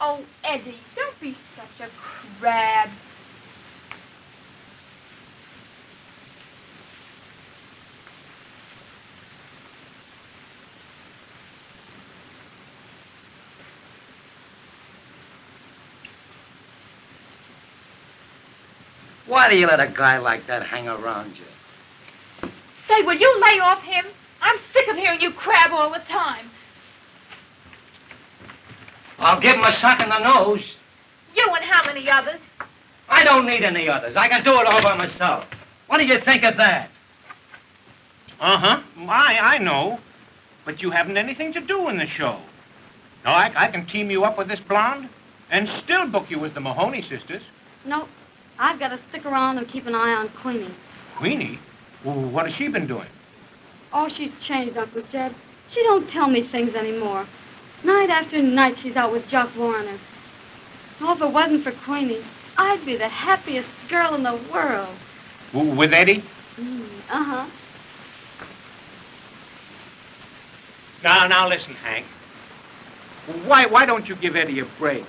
Oh, Eddie, don't be such a crab. Why do you let a guy like that hang around you? Say, will you lay off him? I'm sick of hearing you crab all the time. I'll give him a sock in the nose. You and how many others? I don't need any others. I can do it all by myself. What do you think of that? Uh-huh. I know. But you haven't anything to do in the show. Now, I can team you up with this blonde and still book you as the Mahoney sisters. No, I've got to stick around and keep an eye on Queenie. Queenie? Well, what has she been doing? Oh, she's changed, Uncle Jed. She don't tell me things anymore. Night after night, she's out with Jock Warner. Oh, if it wasn't for Queenie, I'd be the happiest girl in the world. With Eddie? Uh-huh. Now listen, Hank. Why don't you give Eddie a break?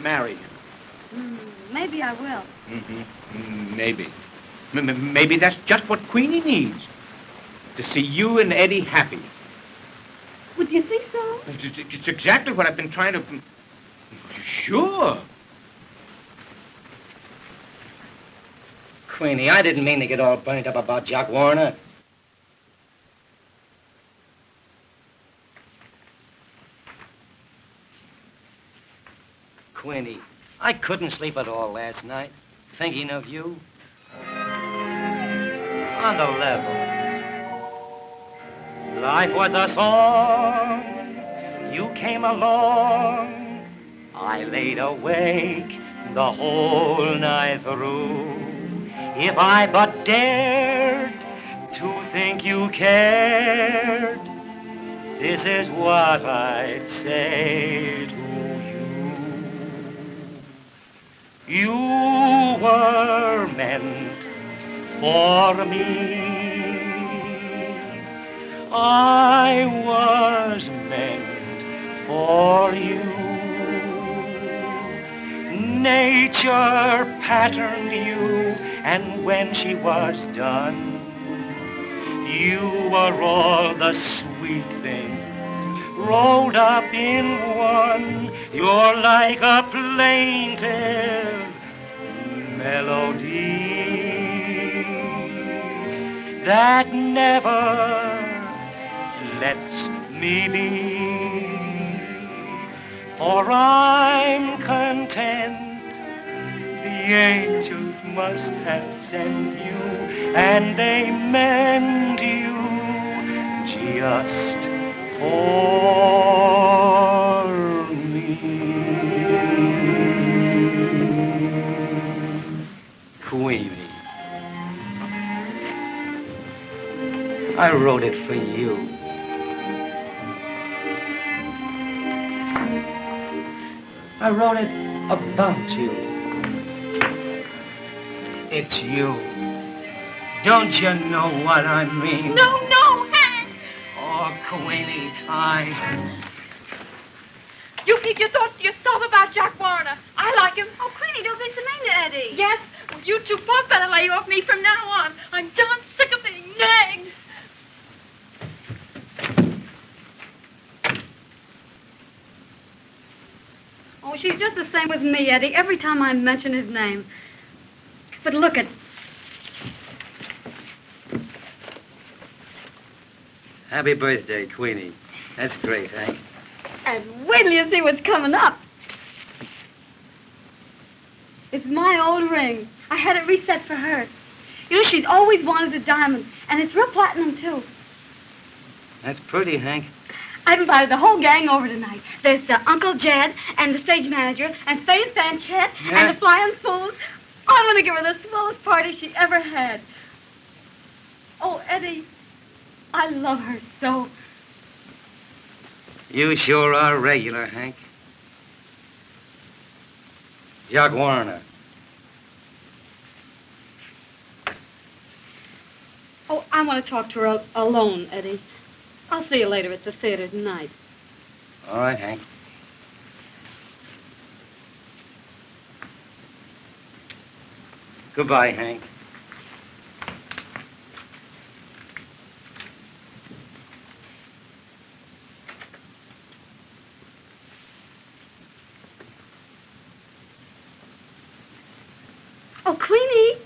Marry him. Maybe I will. Maybe. Maybe that's just what Queenie needs. To see you and Eddie happy. Would you think so? It's exactly what I've been trying to... Sure. Queenie, I didn't mean to get all burnt up about Jock Warner. Queenie, I couldn't sleep at all last night, thinking of you. On the level. Life was a song, you came along. I laid awake the whole night through. If I but dared to think you cared, this is what I'd say to you. You were meant for me. I was meant for you. Nature patterned you, and when she was done, you were all the sweet things rolled up in one. You're like a plaintive melody that never lets me be. For I'm content the angels must have sent you, and they meant you just for me. Queenie, I wrote it for you. I wrote it about you. It's you. Don't you know what I mean? No, Hank! Oh, Queenie, You keep your thoughts to yourself about Jock Warner. I like him. Oh, Queenie, don't be so mean to Eddie. Yes, well, you two both better lay off me from now on. I'm darn sick of being nagged. Oh, she's just the same with me, Eddie, every time I mention his name. But look at... Happy birthday, Queenie. That's great, Hank. And wait till you see what's coming up. It's my old ring. I had it reset for her. You know, she's always wanted a diamond, and it's real platinum, too. That's pretty, Hank. I've invited the whole gang over tonight. There's Uncle Jed and the stage manager and Faye and Fanchette and the Flying Fools. Oh, I'm going to give her the swellest party she ever had. Oh, Eddie, I love her so. You sure are regular, Hank. Jock Warner. Oh, I want to talk to her alone, Eddie. I'll see you later at the theater tonight. All right, Hank. Goodbye, Hank. Oh, Queenie.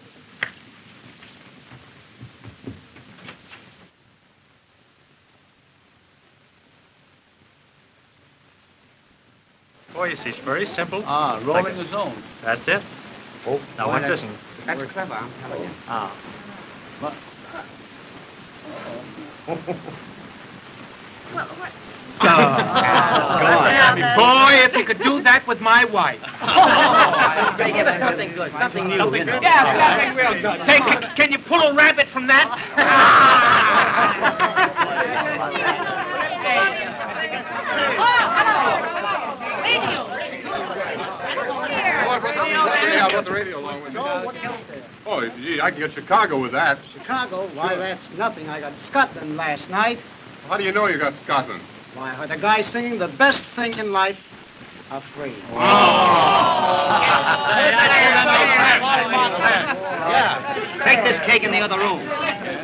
Oh, you see, it's very simple. Rolling the zone. That's it. Oh, now watch this. That's clever, I'm telling you. Well, what? Boy, if you could do that with my wife. Say, give us something good, something new. Something good? Yeah, something real good. Say, can you pull a rabbit from that? I brought the radio along with me. Oh, gee, I can get Chicago with that. Chicago? Why, that's nothing. I got Scotland last night. How do you know you got Scotland? Why, I heard the guy singing the best thing in life are free. Take this cake in the other room.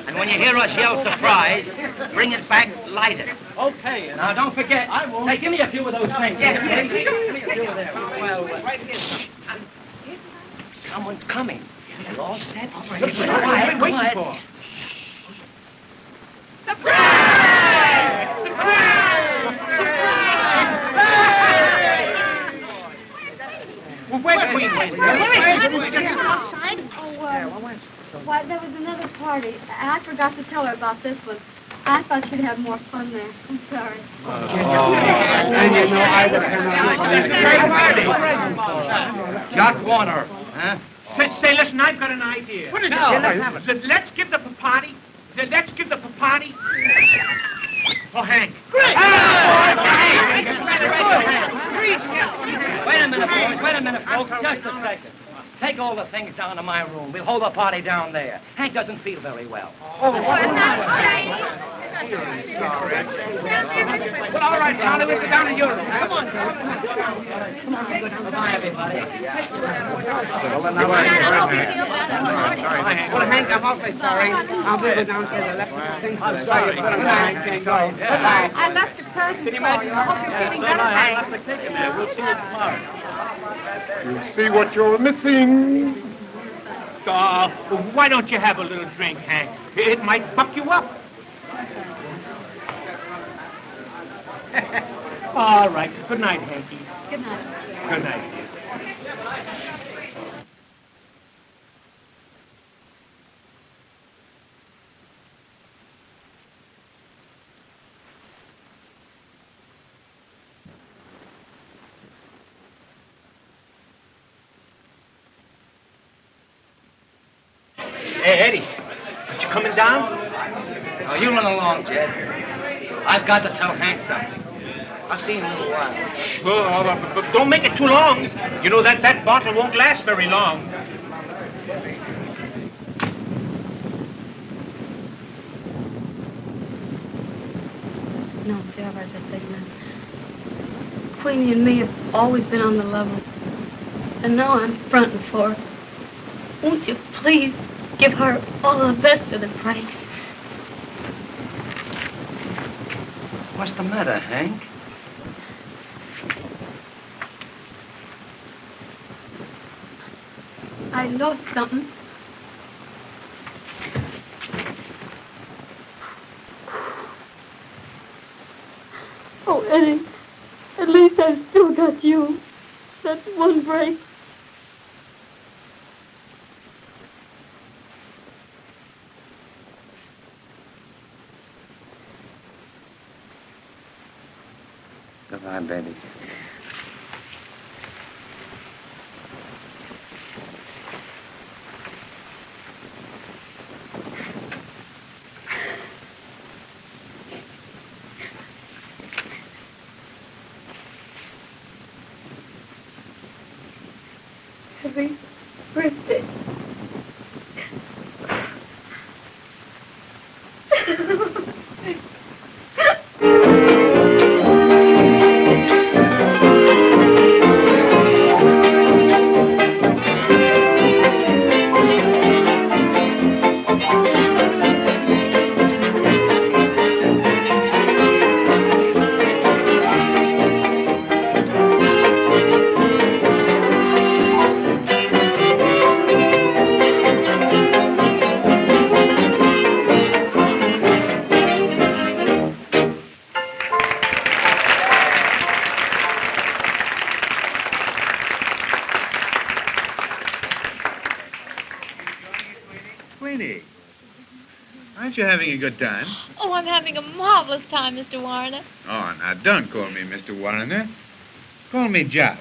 And when you hear us yell surprise, bring it back lighted. Okay. Now, don't forget. I won't. Hey, give me a few of those things. Give me a few of them. Well, someone's coming. You're all set? Quiet, quiet. For? Well, where's Queen? Outside? Why, there was another party. I forgot to tell her about this one. I thought she'd have more fun there. I'm sorry. And you know, I was... Jock Warner, huh? Say, listen, I've got an idea. What is it? Let's give the party. Let's give the party. Oh, Hank. Great! Wait a minute, boys. Wait a minute, folks. Just a second. Take all the things down to my room. We'll hold the party down there. Hank doesn't feel very well. Well, all right, Charlie, we'll go down to your room. Come on, Charlie. Goodbye, everybody. Well, Hank, I'm awfully sorry. I'll be downstairs. I left the thing. I'm sorry. I left a present for you. I hope you're feeling better, Hank. We'll see you tomorrow. You see what you're missing? Why don't you have a little drink, Hank? It might buck you up. All right. Good night, Hanky. Good night. Good night, dear. Hey, Eddie, you coming down? Oh, you run along, Jed. I've got to tell Hank something. I'll see you in a little while. Sure, but don't make it too long. You know that bottle won't last very long. No, there's a thing, man. Queenie and me have always been on the level. And now I'm fronting for her. Won't you please give her all the best of the pranks? What's the matter, Hank? I lost something. Oh, Eddie, at least I've still got you. That's one break. Goodbye, baby. Happy birthday. Aren't you having a good time? Oh, I'm having a marvelous time, Mr. Warner. Oh, now don't call me Mr. Warner. Call me Jock.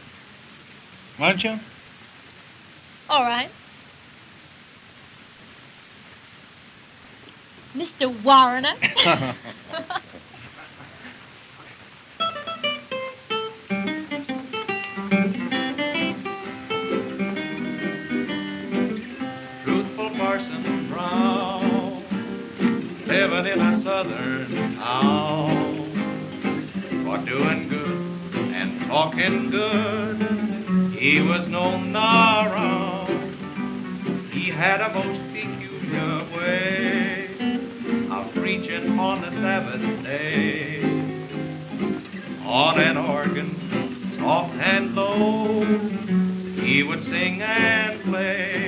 Won't you? All right. Mr. Warner. Truthful Parson Brown, living in a southern town, for doing good and talking good, he was known around. He had a most peculiar way of preaching on the Sabbath day, on an organ, soft and low, he would sing and play.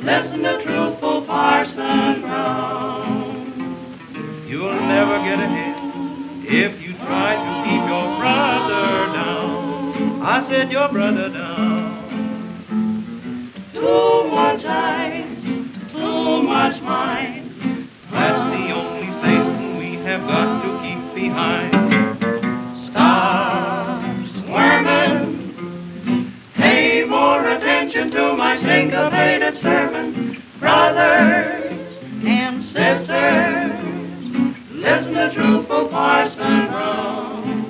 Listen to Truthful Parson Brown. You'll never get ahead if you try to keep your brother down. I said your brother down. Too much eyes, too much mind. That's the only Satan we have got to keep behind. Stop squirming. Pay more attention to my syncopated sermon. Brothers and sisters, listen to Truthful Parson Brown.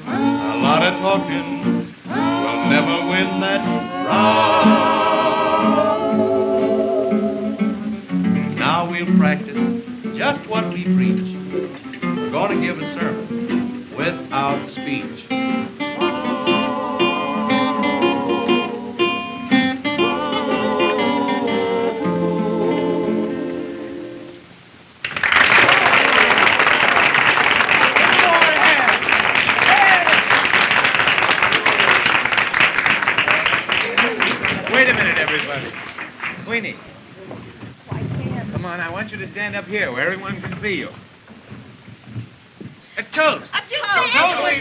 A lot of talking will never win that round. Now we'll practice just what we preach. We're going to give a sermon without speech. Wait a minute, everybody. Queenie. Come on, I want you to stand up here where everyone can see you. A toast. A toast,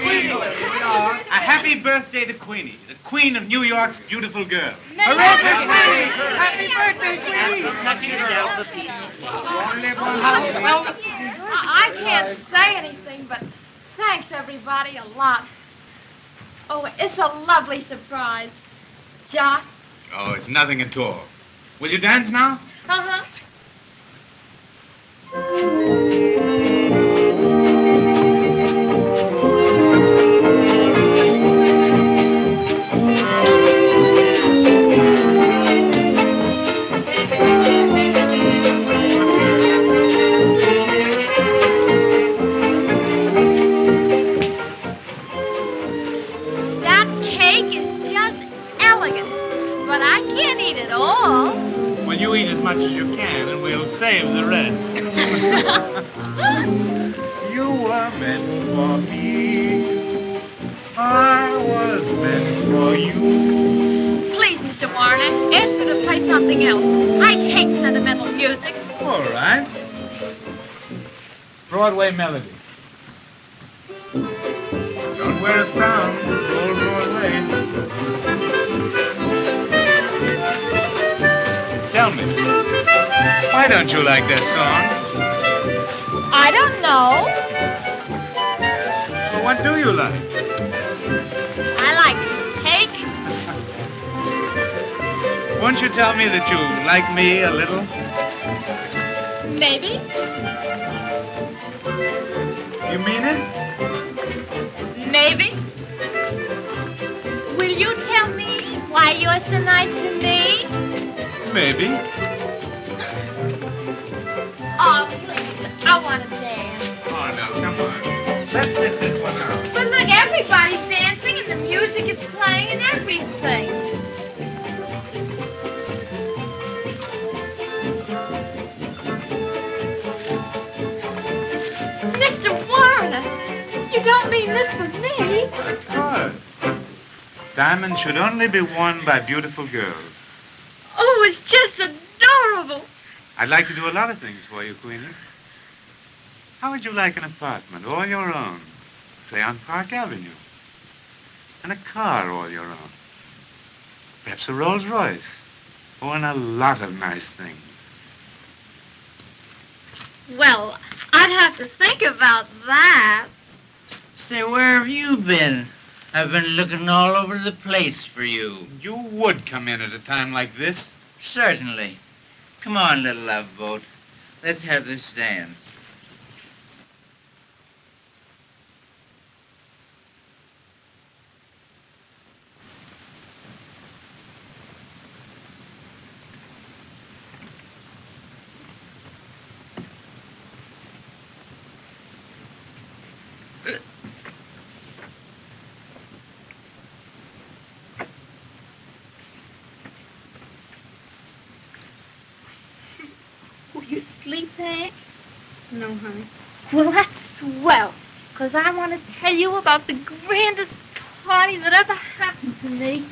Queenie. A happy birthday to Queenie, the queen of New York's beautiful girl. Hooray for Queenie! Happy birthday, Queenie! I can't say anything, but thanks, everybody, a lot. Oh, it's a lovely surprise. Jock? Oh, it's nothing at all. Will you dance now? Uh-huh. That cake is just elegant, but I can't eat it all. Well, you eat as much as you can, and we'll save the rest. You were meant for me. I was meant for you. Please, Mr. Warner, ask her to play something else. I hate sentimental music. All right. Broadway melody. Don't wear a frown, old Broadway. Tell me, why don't you like that song? I don't know. Well, what do you like? I like cake. Won't you tell me that you like me a little? Maybe. You mean it? Maybe. Will you tell me why you're so nice to me? Maybe. Oh, please, I want to dance. Oh, no, come on. Let's sit this one out. But look, everybody's dancing and the music is playing and everything. Mr. Warner, you don't mean this for me? Of course. Diamonds should only be worn by beautiful girls. Oh, it's just adorable. I'd like to do a lot of things for you, Queenie. How would you like an apartment all your own, say on Park Avenue? And a car all your own? Perhaps a Rolls Royce. Oh, and a lot of nice things. Well, I'd have to think about that. Say, where have you been? I've been looking all over the place for you. You would come in at a time like this. Certainly. Come on, little love boat. Let's have this dance. Will you sleep, Hank? No, honey. Well, that's swell, 'cause I want to tell you about the grandest party that ever happened to me.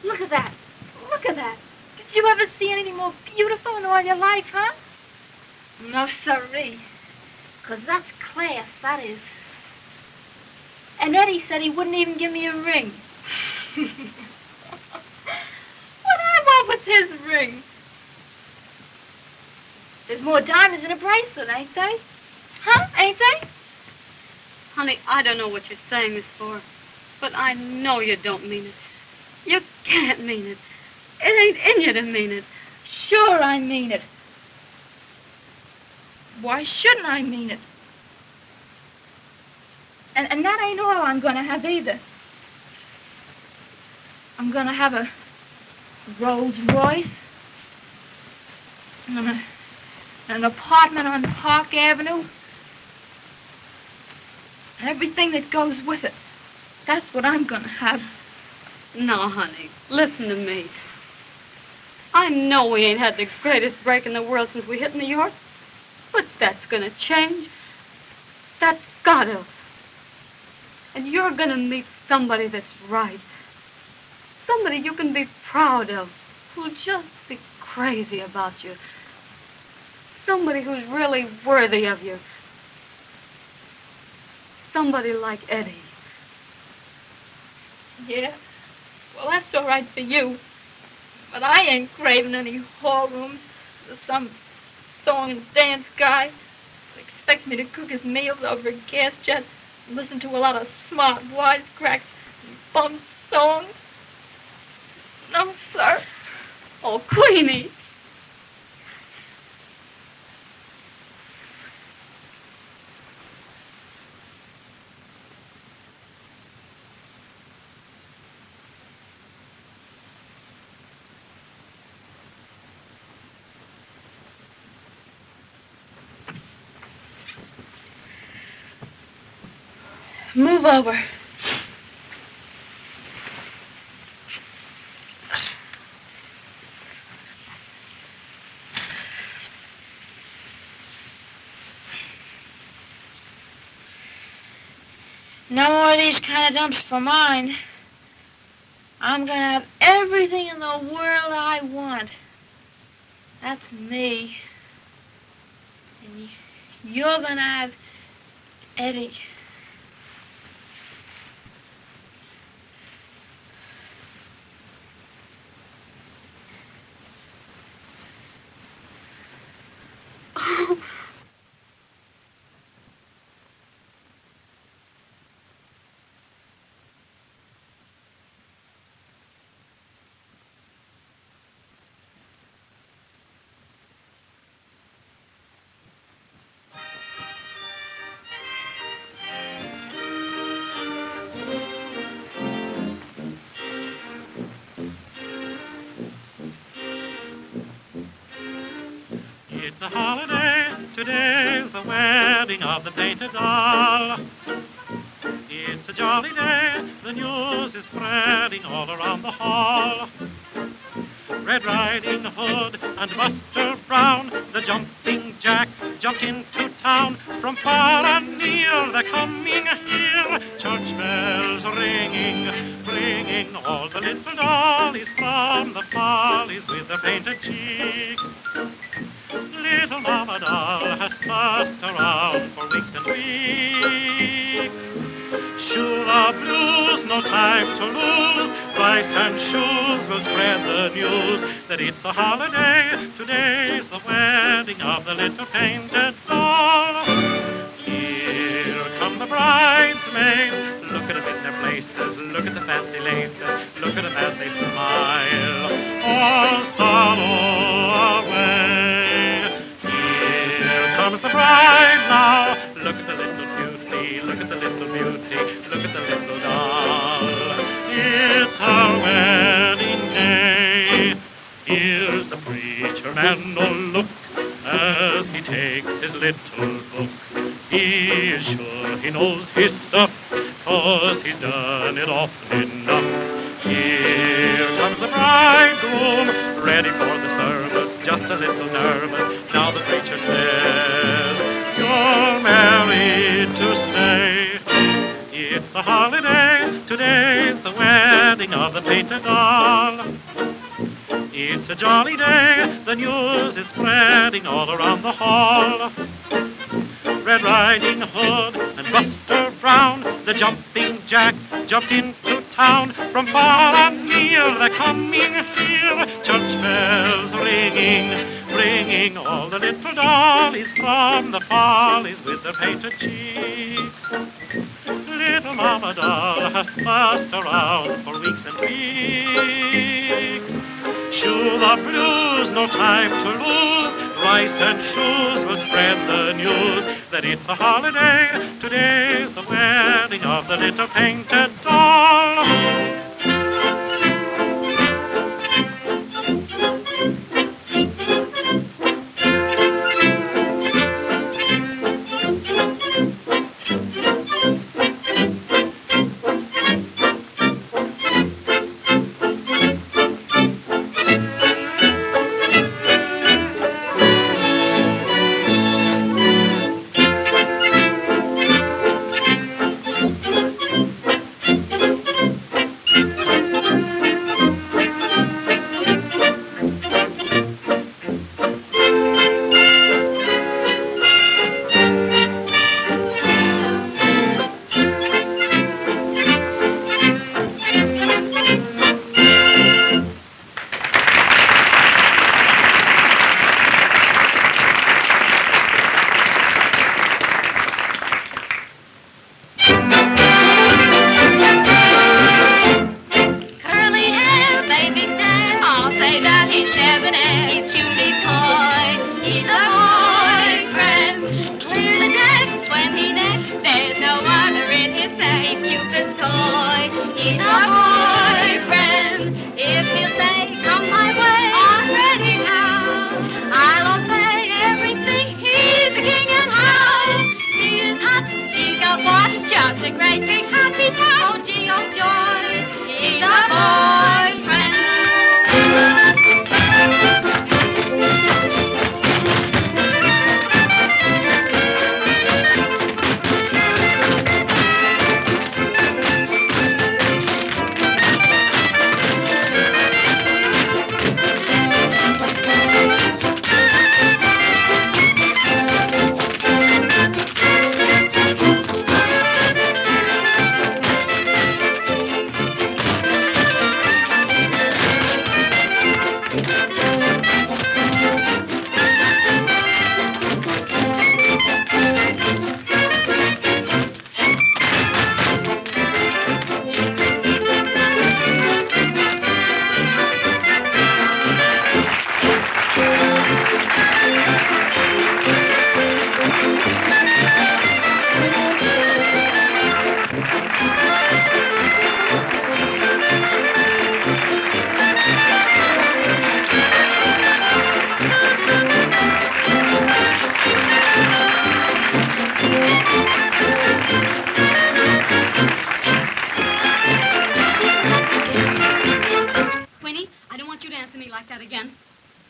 Look at that. Look at that. Did you ever see anything more beautiful in all your life, huh? No, sirree. 'Cause that's class, that is. And Eddie said he wouldn't even give me a ring. What I want with his ring? There's more diamonds in a bracelet, ain't they? Huh? Ain't they? Honey, I don't know what you're saying this for, but I know you don't mean it. You can't mean it. It ain't in you to mean it. Sure I mean it. Why shouldn't I mean it? And that ain't all I'm going to have either. I'm going to have a Rolls Royce and an apartment on Park Avenue and everything that goes with it. That's what I'm going to have. No, honey, listen to me. I know we ain't had the greatest break in the world since we hit New York, but that's gonna change. That's gotta. And you're gonna meet somebody that's right. Somebody you can be proud of, who'll just be crazy about you. Somebody who's really worthy of you. Somebody like Eddie. Yeah? Well, that's all right for you. But I ain't craving any hall rooms or some song and dance guy who expects me to cook his meals over a gas jet and listen to a lot of smart wisecracks and bum songs. No, sir. Oh, Queenie. Move over. No more of these kind of dumps for mine. I'm gonna have everything in the world I want. That's me. And you're gonna have Eddie. It's a holiday, today's the wedding of the painted doll. It's a jolly day, the news is spreading all around the hall. Red Riding Hood and Buster Brown, the jumping jack, jumped into town. From far and near they're coming here, church bells ringing, bringing all the little dollies from the follies with their painted cheeks. Little Mama Doll has fussed around for weeks and weeks. Shoe the blues, no time to lose. Rice and shoes will spread the news that it's a holiday. Today's the wedding of the little painted doll. Here come the bridesmaids. Look at them in their places. Look at the fancy laces. Look at them as they smile. All sorrow away. Here comes the bride now. Look at the little beauty. Look at the little beauty. Look at the little doll. It's our wedding day. Here's the preacher man, oh look, as he takes his little book. He is sure he knows his stuff, 'cause he's done it often enough. Here comes the bridegroom, ready for the service, just a little nervous. Now the preacher says, you're married to stay. It's a holiday, today's the wedding of the painted doll. It's a jolly day, the news is spreading all around the hall. Red Riding Hood and Buster Brown, the jumping jack, jumped into town. From far and near they're coming here, church bells ringing, bringing all the little dollies from the follies with their painted cheeks. Little Mama Doll has fussed around for weeks and weeks. Shoe the blues, no time to lose. Rice and shoes will spread the news that it's a holiday. Today's the wedding of the little painted doll.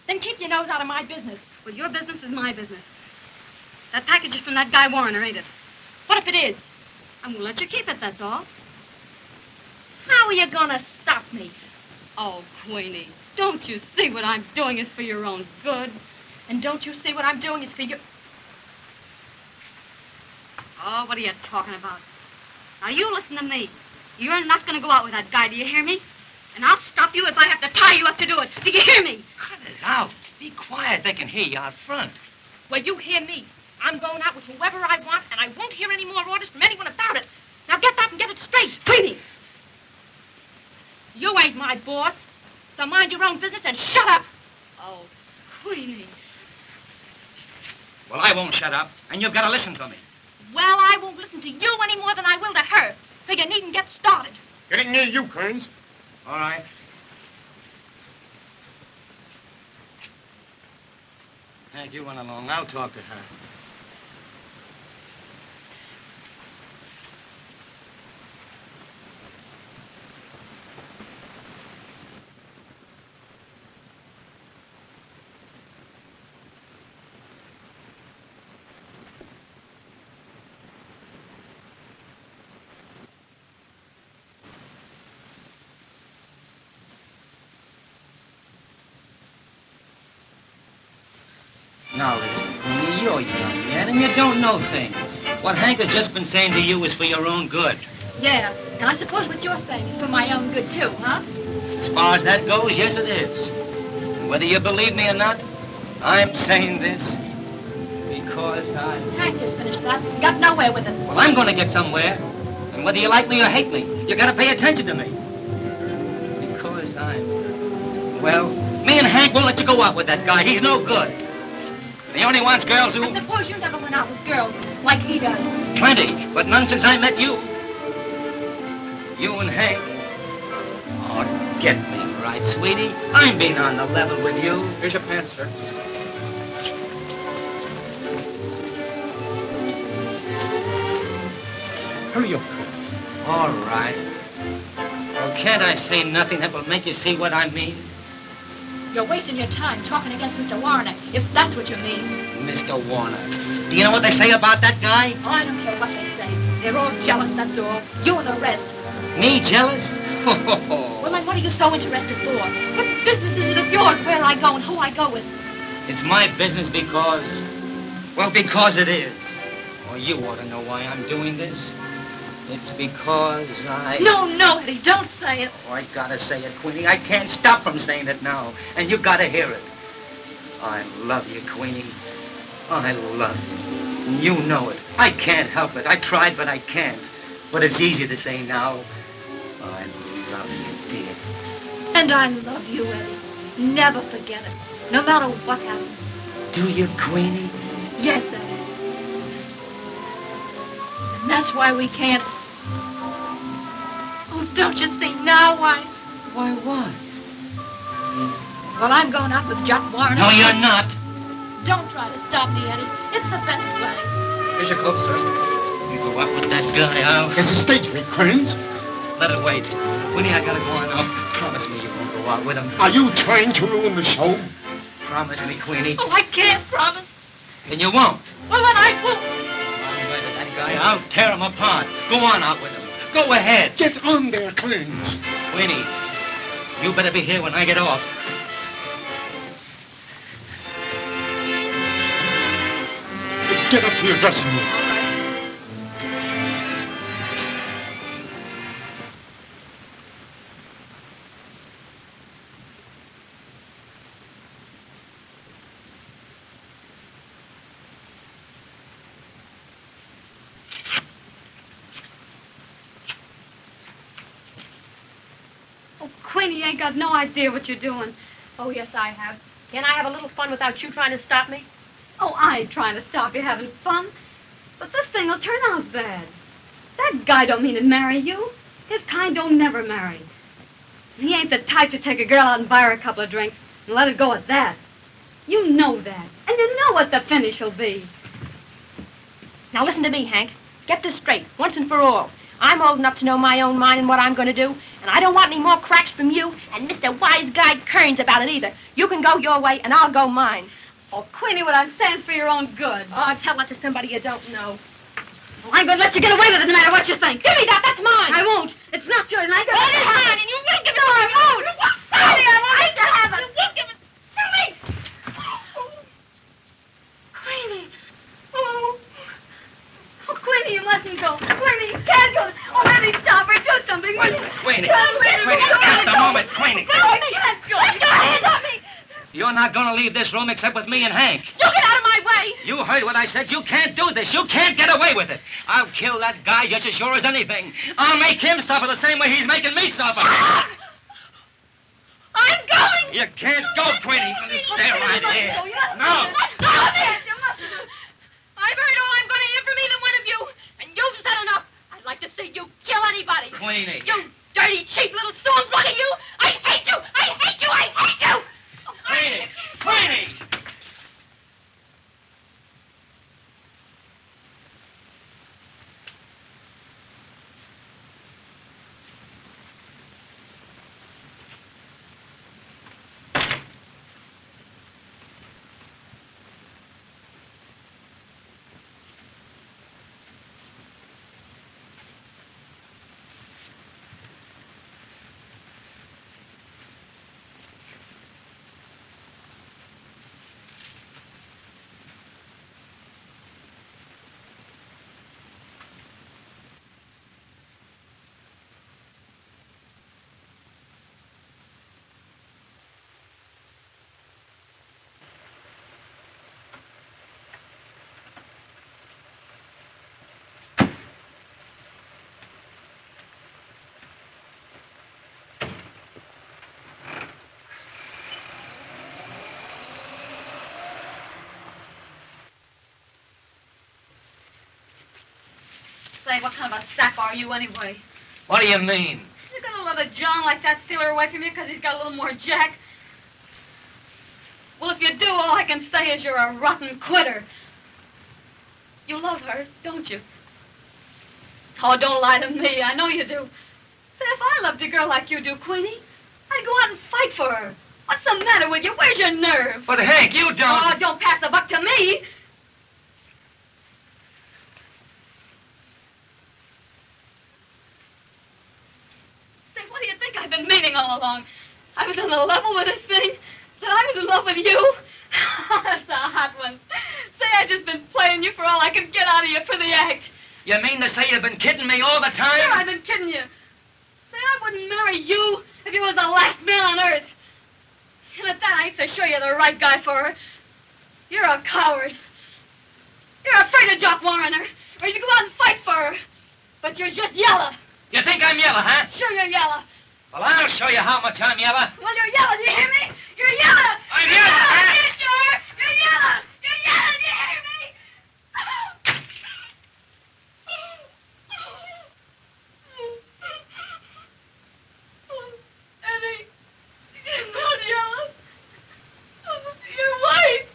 Then keep your nose out of my business. Well, your business is my business. That package is from that guy Warner, ain't it? What if it is? I'm gonna let you keep it, that's all. How are you gonna stop me? Oh, Queenie, don't you see what I'm doing is for your own good? And don't you see what I'm doing is for you? Oh, what are you talking about? Now, you listen to me. You're not gonna go out with that guy, do you hear me? And I'll stop you if I have to tie you up to do it. Do you hear me? Cut it out. Be quiet. They can hear you out front. Well, you hear me. I'm going out with whoever I want, and I won't hear any more orders from anyone about it. Now get that and get it straight. Queenie! You ain't my boss, so mind your own business and shut up. Oh, Queenie. Well, I won't shut up, and you've got to listen to me. Well, I won't listen to you any more than I will to her, so you needn't get started. Getting near you, Kearns. All right. Hank, you run along. I'll talk to her. Now listen, you're young yet, and you don't know things. What Hank has just been saying to you is for your own good. Yeah, and I suppose what you're saying is for my own good, too, huh? As far as that goes, yes, it is. And whether you believe me or not, I'm saying this because I... Hank just finished that. Got nowhere with it. Well, I'm going to get somewhere. And whether you like me or hate me, you got to pay attention to me. Because I'm... Well, me and Hank won't let you go out with that guy. He's no good. He only wants girls who... I suppose you never went out with girls like he does. Plenty, but none since I met you. You and Hank. Oh, get me right, sweetie. I'm being on the level with you. Here's your pants, sir. Hurry up. All right. Well, can't I say nothing that will make you see what I mean? You're wasting your time talking against Mr. Warner, if that's what you mean. Mr. Warner. Do you know what they say about that guy? Oh, I don't care what they say. They're all jealous, that's all. You and the rest. Me jealous? Well, then what are you so interested for? What business is it of yours where I go and who I go with? It's my business because... Well, because it is. Oh, you ought to know why I'm doing this. It's because I... No, Eddie, don't say it. Oh, I gotta say it, Queenie. I can't stop from saying it now. And you gotta hear it. I love you, Queenie. I love you. And you know it. I can't help it. I tried, but I can't. But it's easy to say now. I love you, dear. And I love you, Eddie. Never forget it. No matter what happens. Do you, Queenie? Yes, Eddie. And that's why we can't... Oh, don't you see now why? Why what? Well, I'm going out with Jock Warner. No, you're not. Don't try to stop me, Eddie. It's the best way. Here's your coat, sir. You go out with that guy, I'll... There's a stage me, Kearns. Let it wait. Queenie, I gotta go on now. Promise me you won't go out with him. Are you trying to ruin the show? Promise me, Queenie. Oh, I can't promise. Then you won't. Well, then I won't. I'm going to that guy. I'll tear him apart. Go on out with him. Go ahead. Get on there, Kearns. Queenie, you better be here when I get off. Get up to your dressing room. Oh, Queenie, you ain't got no idea what you're doing. Oh, yes, I have. Can I have a little fun without you trying to stop me? Oh, I ain't trying to stop you having fun. But this thing will turn out bad. That guy don't mean to marry you. His kind don't never marry. He ain't the type to take a girl out and buy her a couple of drinks and let it go at that. You know that. And you know what the finish will be. Now listen to me, Hank. Get this straight, once and for all. I'm old enough to know my own mind and what I'm going to do, and I don't want any more cracks from you and Mr. Wise Guy Kearns about it either. You can go your way, and I'll go mine. Oh, Queenie, what I'm saying's for your own good. Oh, tell that to somebody you don't know. Well, I'm going to let you get away with it no matter what you think. Give me that. That's mine. I won't. It's not yours, and I got Well, it is mine, and you will give it to me. I won't. Queenie, I won't let you have it. You will give it to me. Queenie. Oh, Queenie, you mustn't go. Queenie, you can't go. Oh, let me stop her. Do something. Queenie. Queenie, Just a moment, Queenie. Queenie, can't go. Let go. Let me. You're not going to leave this room except with me and Hank. You get out of my way. You heard what I said. You can't do this. You can't get away with it. I'll kill that guy just as sure as anything. I'll make him suffer the same way he's making me suffer. I'm going. You can't go, Queenie. Stay right here. No. I've heard all I'm going to hear from either one of you, and you've said enough. I'd like to see you kill anybody. Queenie. You dirty, cheap little stormfront of you. I hate you. I hate you. I hate you. Queenie! Queenie! Say, what kind of a sap are you anyway? What do you mean? You're gonna let a John like that steal her away from you because he's got a little more jack? Well, if you do, all I can say is you're a rotten quitter. You love her, don't you? Oh, don't lie to me. I know you do. Say, if I loved a girl like you do, Queenie, I'd go out and fight for her. What's the matter with you? Where's your nerve? But, Hank, you don't... Oh, don't pass the buck to me. Say, what do you think I've been meaning all along? I was on the level with this thing. That I was in love with you. That's a hot one. Say, I've just been playing you for all I could get out of you for the act. You mean to say you've been kidding me all the time? Sure, I've been kidding you. Say, I wouldn't marry you if you was the last man on earth. And at that, I used to show you the right guy for her. You're a coward. You're afraid to jock Warrener, or you go out and fight for her. But you're just yellow. You think I'm yellow, huh? Sure, you're yellow. Well, I'll show you how much I'm yellow. Well, you're yellow, do you hear me? You're yellow. I'm yellow, huh? You sure? You're yellow. You're yellow, do you hear me? Eddie, you're not yellow. You're white.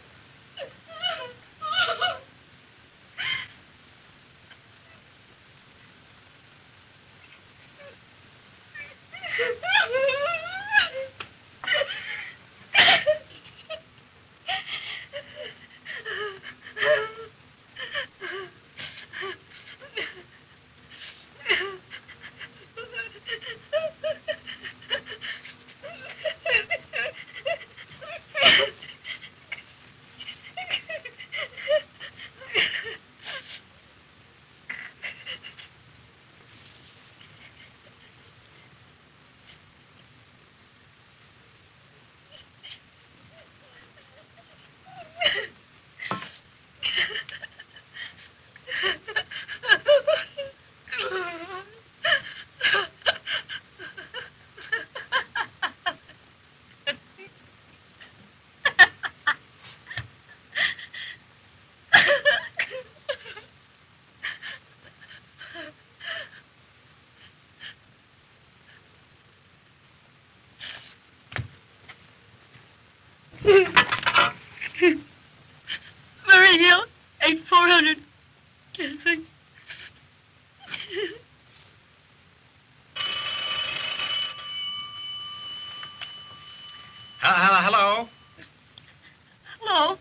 Hello?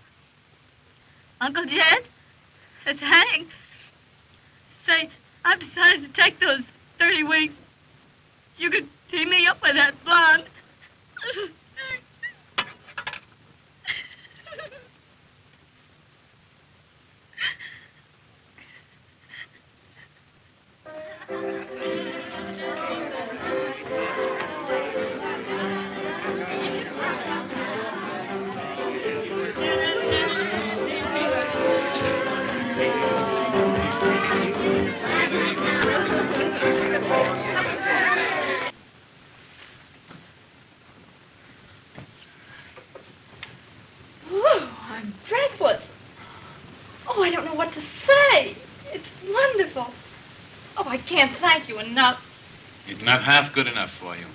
Uncle Jed? It's Hank. Say, I've decided to take those 30 weeks. You could team me up with that blonde. I'm breathless. Oh, I don't know what to say. It's wonderful. Oh, I can't thank you enough. It's not half good enough for you.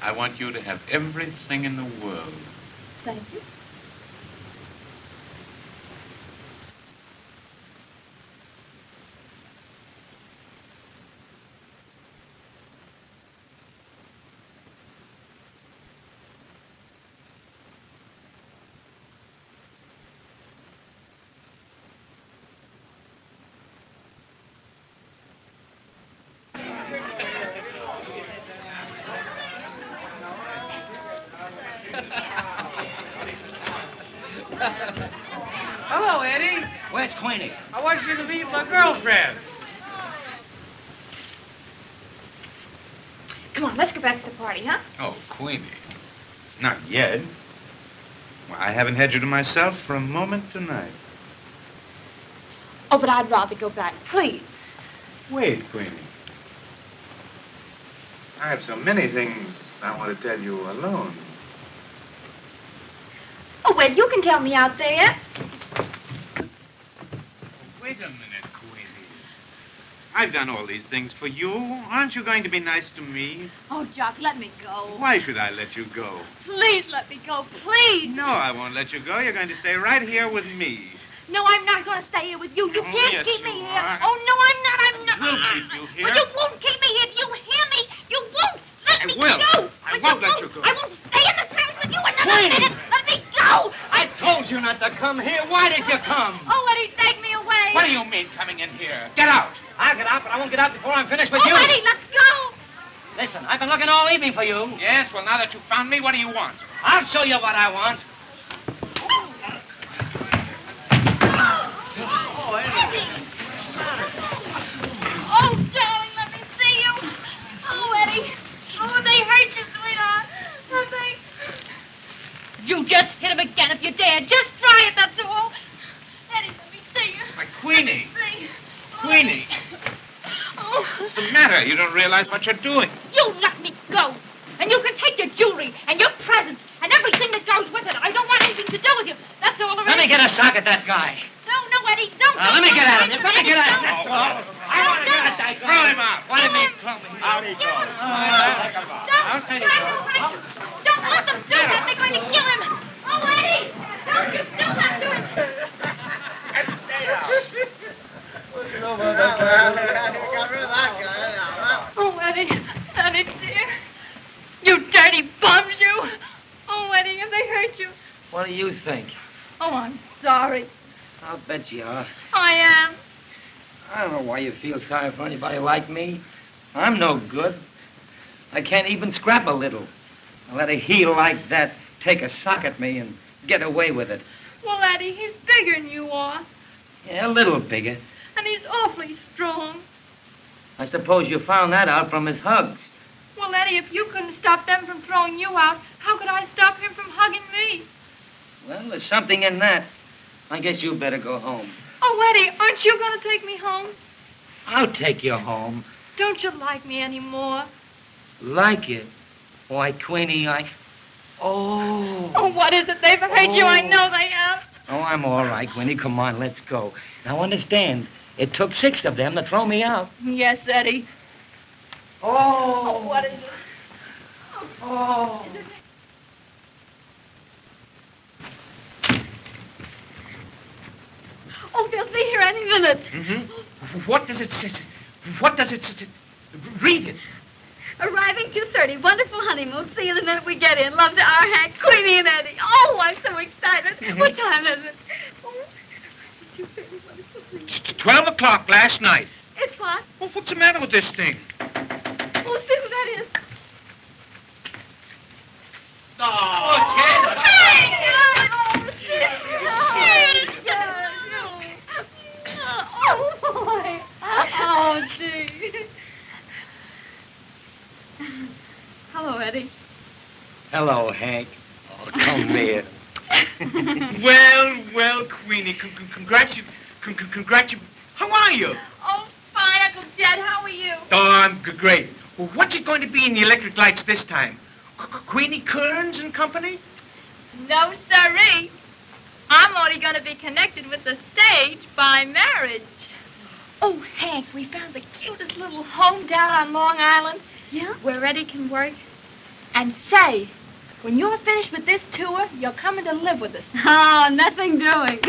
I want you to have everything in the world. Thank you. Hello, Eddie. Where's Queenie? I want you to meet my girlfriend. Come on, let's go back to the party, huh? Oh, Queenie. Not yet. Well, I haven't had you to myself for a moment tonight. Oh, but I'd rather go back, please. Wait, Queenie. I have so many things I want to tell you alone. Oh, well, you can tell me out there. Wait a minute, Queenie. I've done all these things for you. Aren't you going to be nice to me? Oh, Jock, let me go. Why should I let you go? Please let me go, please. No, I won't let you go. You're going to stay right here with me. No, I'm not going to stay here with you. You Oh, can't yes, keep me you here. are. Oh, no, I'm not. I'm not. We'll keep you here. Well, you won't keep me here. Do you hear me? You won't let me will. go. I won't let you go. I won't stay in the house with you another Queenie! minute. Let me go. I told you not to come here. Why did you come? Oh, Eddie, take me away. What do you mean coming in here? Get out. I'll get out, but I won't get out before I'm finished with you. Eddie, let's go. Listen, I've been looking all evening for you. Yes, well, now that you found me, what do you want? I'll show you what I want. Oh, darling, let me see you. Oh, Eddie. Oh, they hurt you, sweetheart. Oh, they... You just hit him again if you dare. Just try it, that's all. Eddie, let me see you. My Queenie. See. Queenie. Oh. What's the matter? You don't realize what you're doing. You let me go. And you can take your jewelry and your presents and everything that goes with it. I don't want anything to do with you. That's all there is. Let me get a sock at that guy. No, Eddie, don't. Let me get at him. Just let me get at him. Don't. That's all. I want to get at that guy. Throw him out. What do you mean, throw me? Out he goes. I'll take it. Don't let them do that. They're going to kill him. Oh, Eddie, don't you do that to him. Oh, Eddie, dear. You dirty bums, you. Oh, Eddie, have they hurt you? What do you think? Oh, I'm sorry. I'll bet you are. I am. I don't know why you feel sorry for anybody like me. I'm no good. I can't even scrap a little. I let a heel like that take a sock at me and get away with it. Well, Eddie, he's bigger than you are. Yeah, a little bigger. And he's awfully strong. I suppose you found that out from his hugs. Well, Eddie, if you couldn't stop them from throwing you out, how could I stop him from hugging me? Well, there's something in that. I guess you better go home. Oh, Eddie, aren't you going to take me home? I'll take you home. Don't you like me anymore? Like it? Why, Queenie, Oh. Oh, what is it? They've hurt you. I know they have. Oh, I'm all right, Queenie. Come on, let's go. Now, understand, it took 6 of them to throw me out. Yes, Eddie. Oh. What is it? Oh. Oh, they'll be here any minute. Mm-hmm. What does it say? What does it say? Read it. Arriving 2:30. Wonderful honeymoon. See you the minute we get in. Love to our Hank, Queenie, and Eddie. Oh, I'm so excited. What time is it? It's 12 o'clock last night. It's what? Well, what's the matter with this thing? Oh, see who that is. Oh, Ted. Oh, boy. Oh, gee. Hello, Eddie. Hello, Hank. Oh, come here. Well, Queenie, how are you? Oh, fine, Uncle Jed. How are you? Oh, I'm great. Well, what's it going to be in the electric lights this time? Queenie Kearns and company? No, sirree. I'm only going to be connected with the stage by marriage. Oh, Hank, we found the cutest little home down on Long Island. Yeah? Where Eddie can work. And say, when you're finished with this tour, you're coming to live with us. Oh, nothing doing.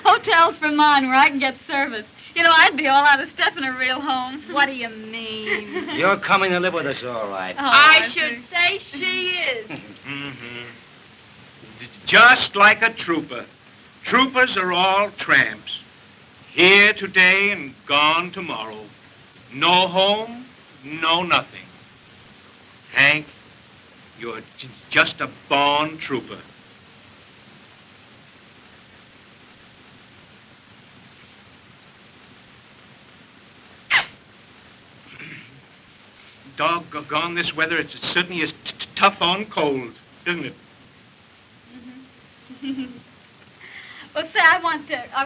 Hotels for mine where I can get service. You know, I'd be all out of stuff in a real home. What do you mean? You're coming to live with us, all right. Oh, I should say she is. Mm-hmm. Just like a trooper. Troopers are all tramps. Here today and gone tomorrow. No home, no nothing. Hank, you're just a born trooper. Doggone this weather, it certainly is tough on colds, isn't it? Well, say, I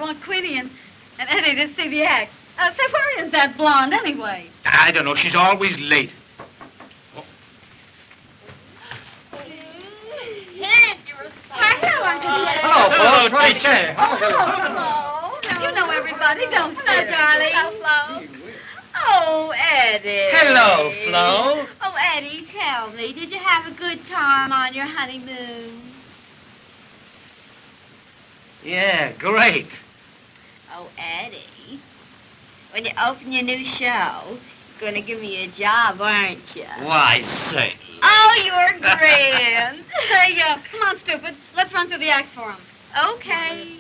want Queenie and Eddie to see the act. Say, where is that blonde anyway? I don't know, she's always late. Hello, Flo, teacher. Hello. You know everybody, don't you? Hello, darling. Hello, Flo. Oh, Eddie. Hello, Flo. Oh, Eddie, tell me, did you have a good time on your honeymoon? Yeah, great. Oh, Eddie, when you open your new show, you're going to give me a job, aren't you? Why, say. Oh, you're grand. Hey, come on, stupid. Let's run through the act for him. Okay.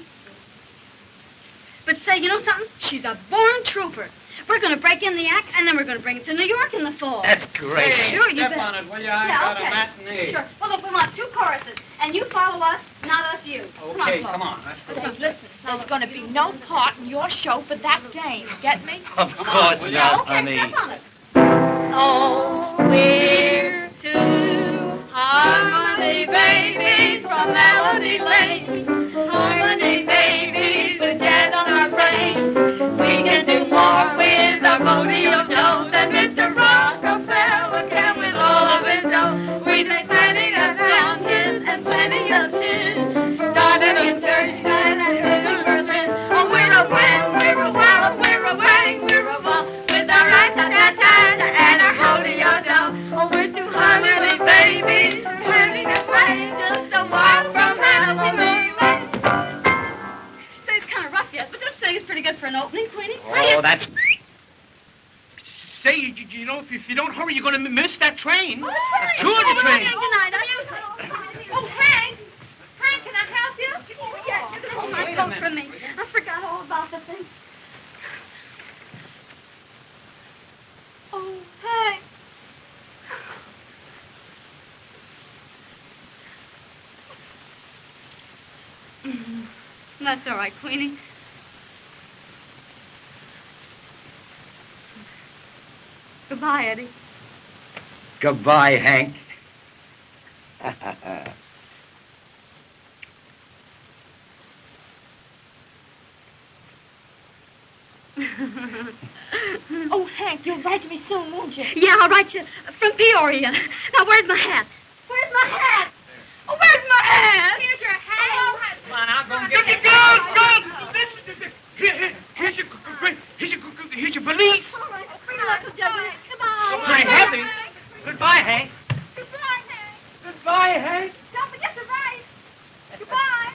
But say, you know something? She's a born trooper. We're going to break in the act, and then we're going to bring it to New York in the fall. That's great. Sure, you Step bet. on it, will you? I got a matinee. Sure. Well, look, we want 2 choruses, and you follow us, not us you. Okay, Flo. come on. Say, listen, there's going to be no part in your show for that dame. Get me? Of course Yeah, not, okay, honey. step on it. Oh, we're two harmony babies from Melody Lane. Harmony babies with jazz on our brain. We can do more with our rodeo dough than Mr. Rockefeller can with all of his dough. We make plenty of song hits and plenty of tunes for Donna and Gershwin and New Berlin. Oh, we're a win, we're a wow, we're a wang, we're a wall with our rat-ta-ta-ta and our rodeo dough. Oh, we're two harmony babies, having a play just a walk from Melody Lane. Say, it's kind of rough yet, but don't you think it's pretty good for an opening, Queenie? Oh, that's... Say, you know, if you don't hurry, you're going to miss that train. Oh, Two of the train. Oh, Hank! Hank, can I help you? Oh, yes, you can hold my coat from me. I forgot all about the thing. Oh, hey. That's all right, Queenie. Goodbye, Eddie. Goodbye, Hank. Oh, Hank, you'll write to me soon, won't you? Yeah, I'll write you from Peoria. Now, where's my hat? Where's my hat? Oh, where's my hat? Here's your hat. Come on, I'll go and Get get the you. Here's your valise. All right, bring it up, Judge. Goodbye. Pretty heavy. Goodbye, Hank. Goodbye, Hank. Goodbye, Hank. Don't forget to write. Goodbye.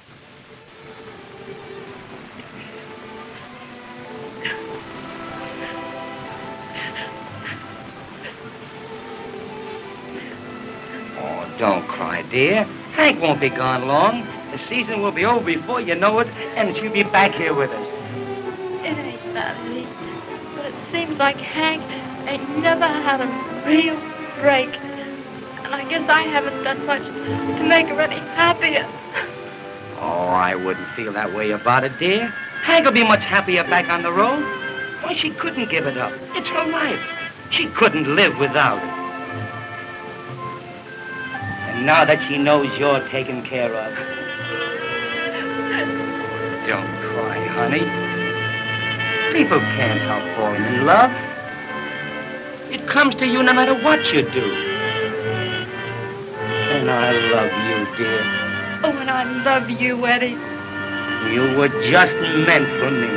Oh, don't cry, dear. Hank won't be gone long. The season will be over before you know it, and she'll be back here with us. It ain't that, Eddie. But it seems like Hank ain't never had a real break. And I guess I haven't done much to make her any happier. Oh, I wouldn't feel that way about it, dear. Hank will be much happier back on the road. Why, she couldn't give it up. It's her life. She couldn't live without it. And now that she knows you're taken care of, don't cry, honey. People can't help falling in love. It comes to you no matter what you do. And I love you, dear. Oh, and I love you, Eddie. You were just meant for me.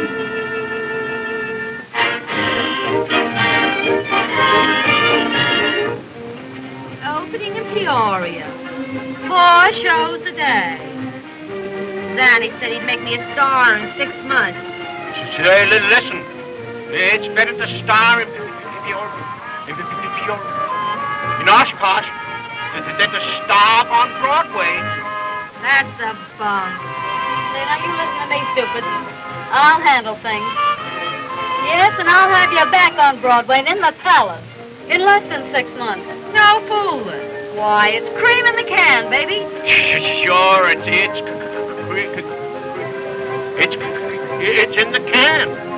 Opening in Peoria. 4 shows a day. Danny said he'd make me a star in 6 months. Say, listen. It's better to star in Oshkosh than to star on Broadway. That's a bum. Say, now you listen to me, stupid. I'll handle things. Yes, and I'll have you back on Broadway and in the palace. In less than 6 months. No fooling. Why, it's cream in the can, baby. Sure, it's in the can.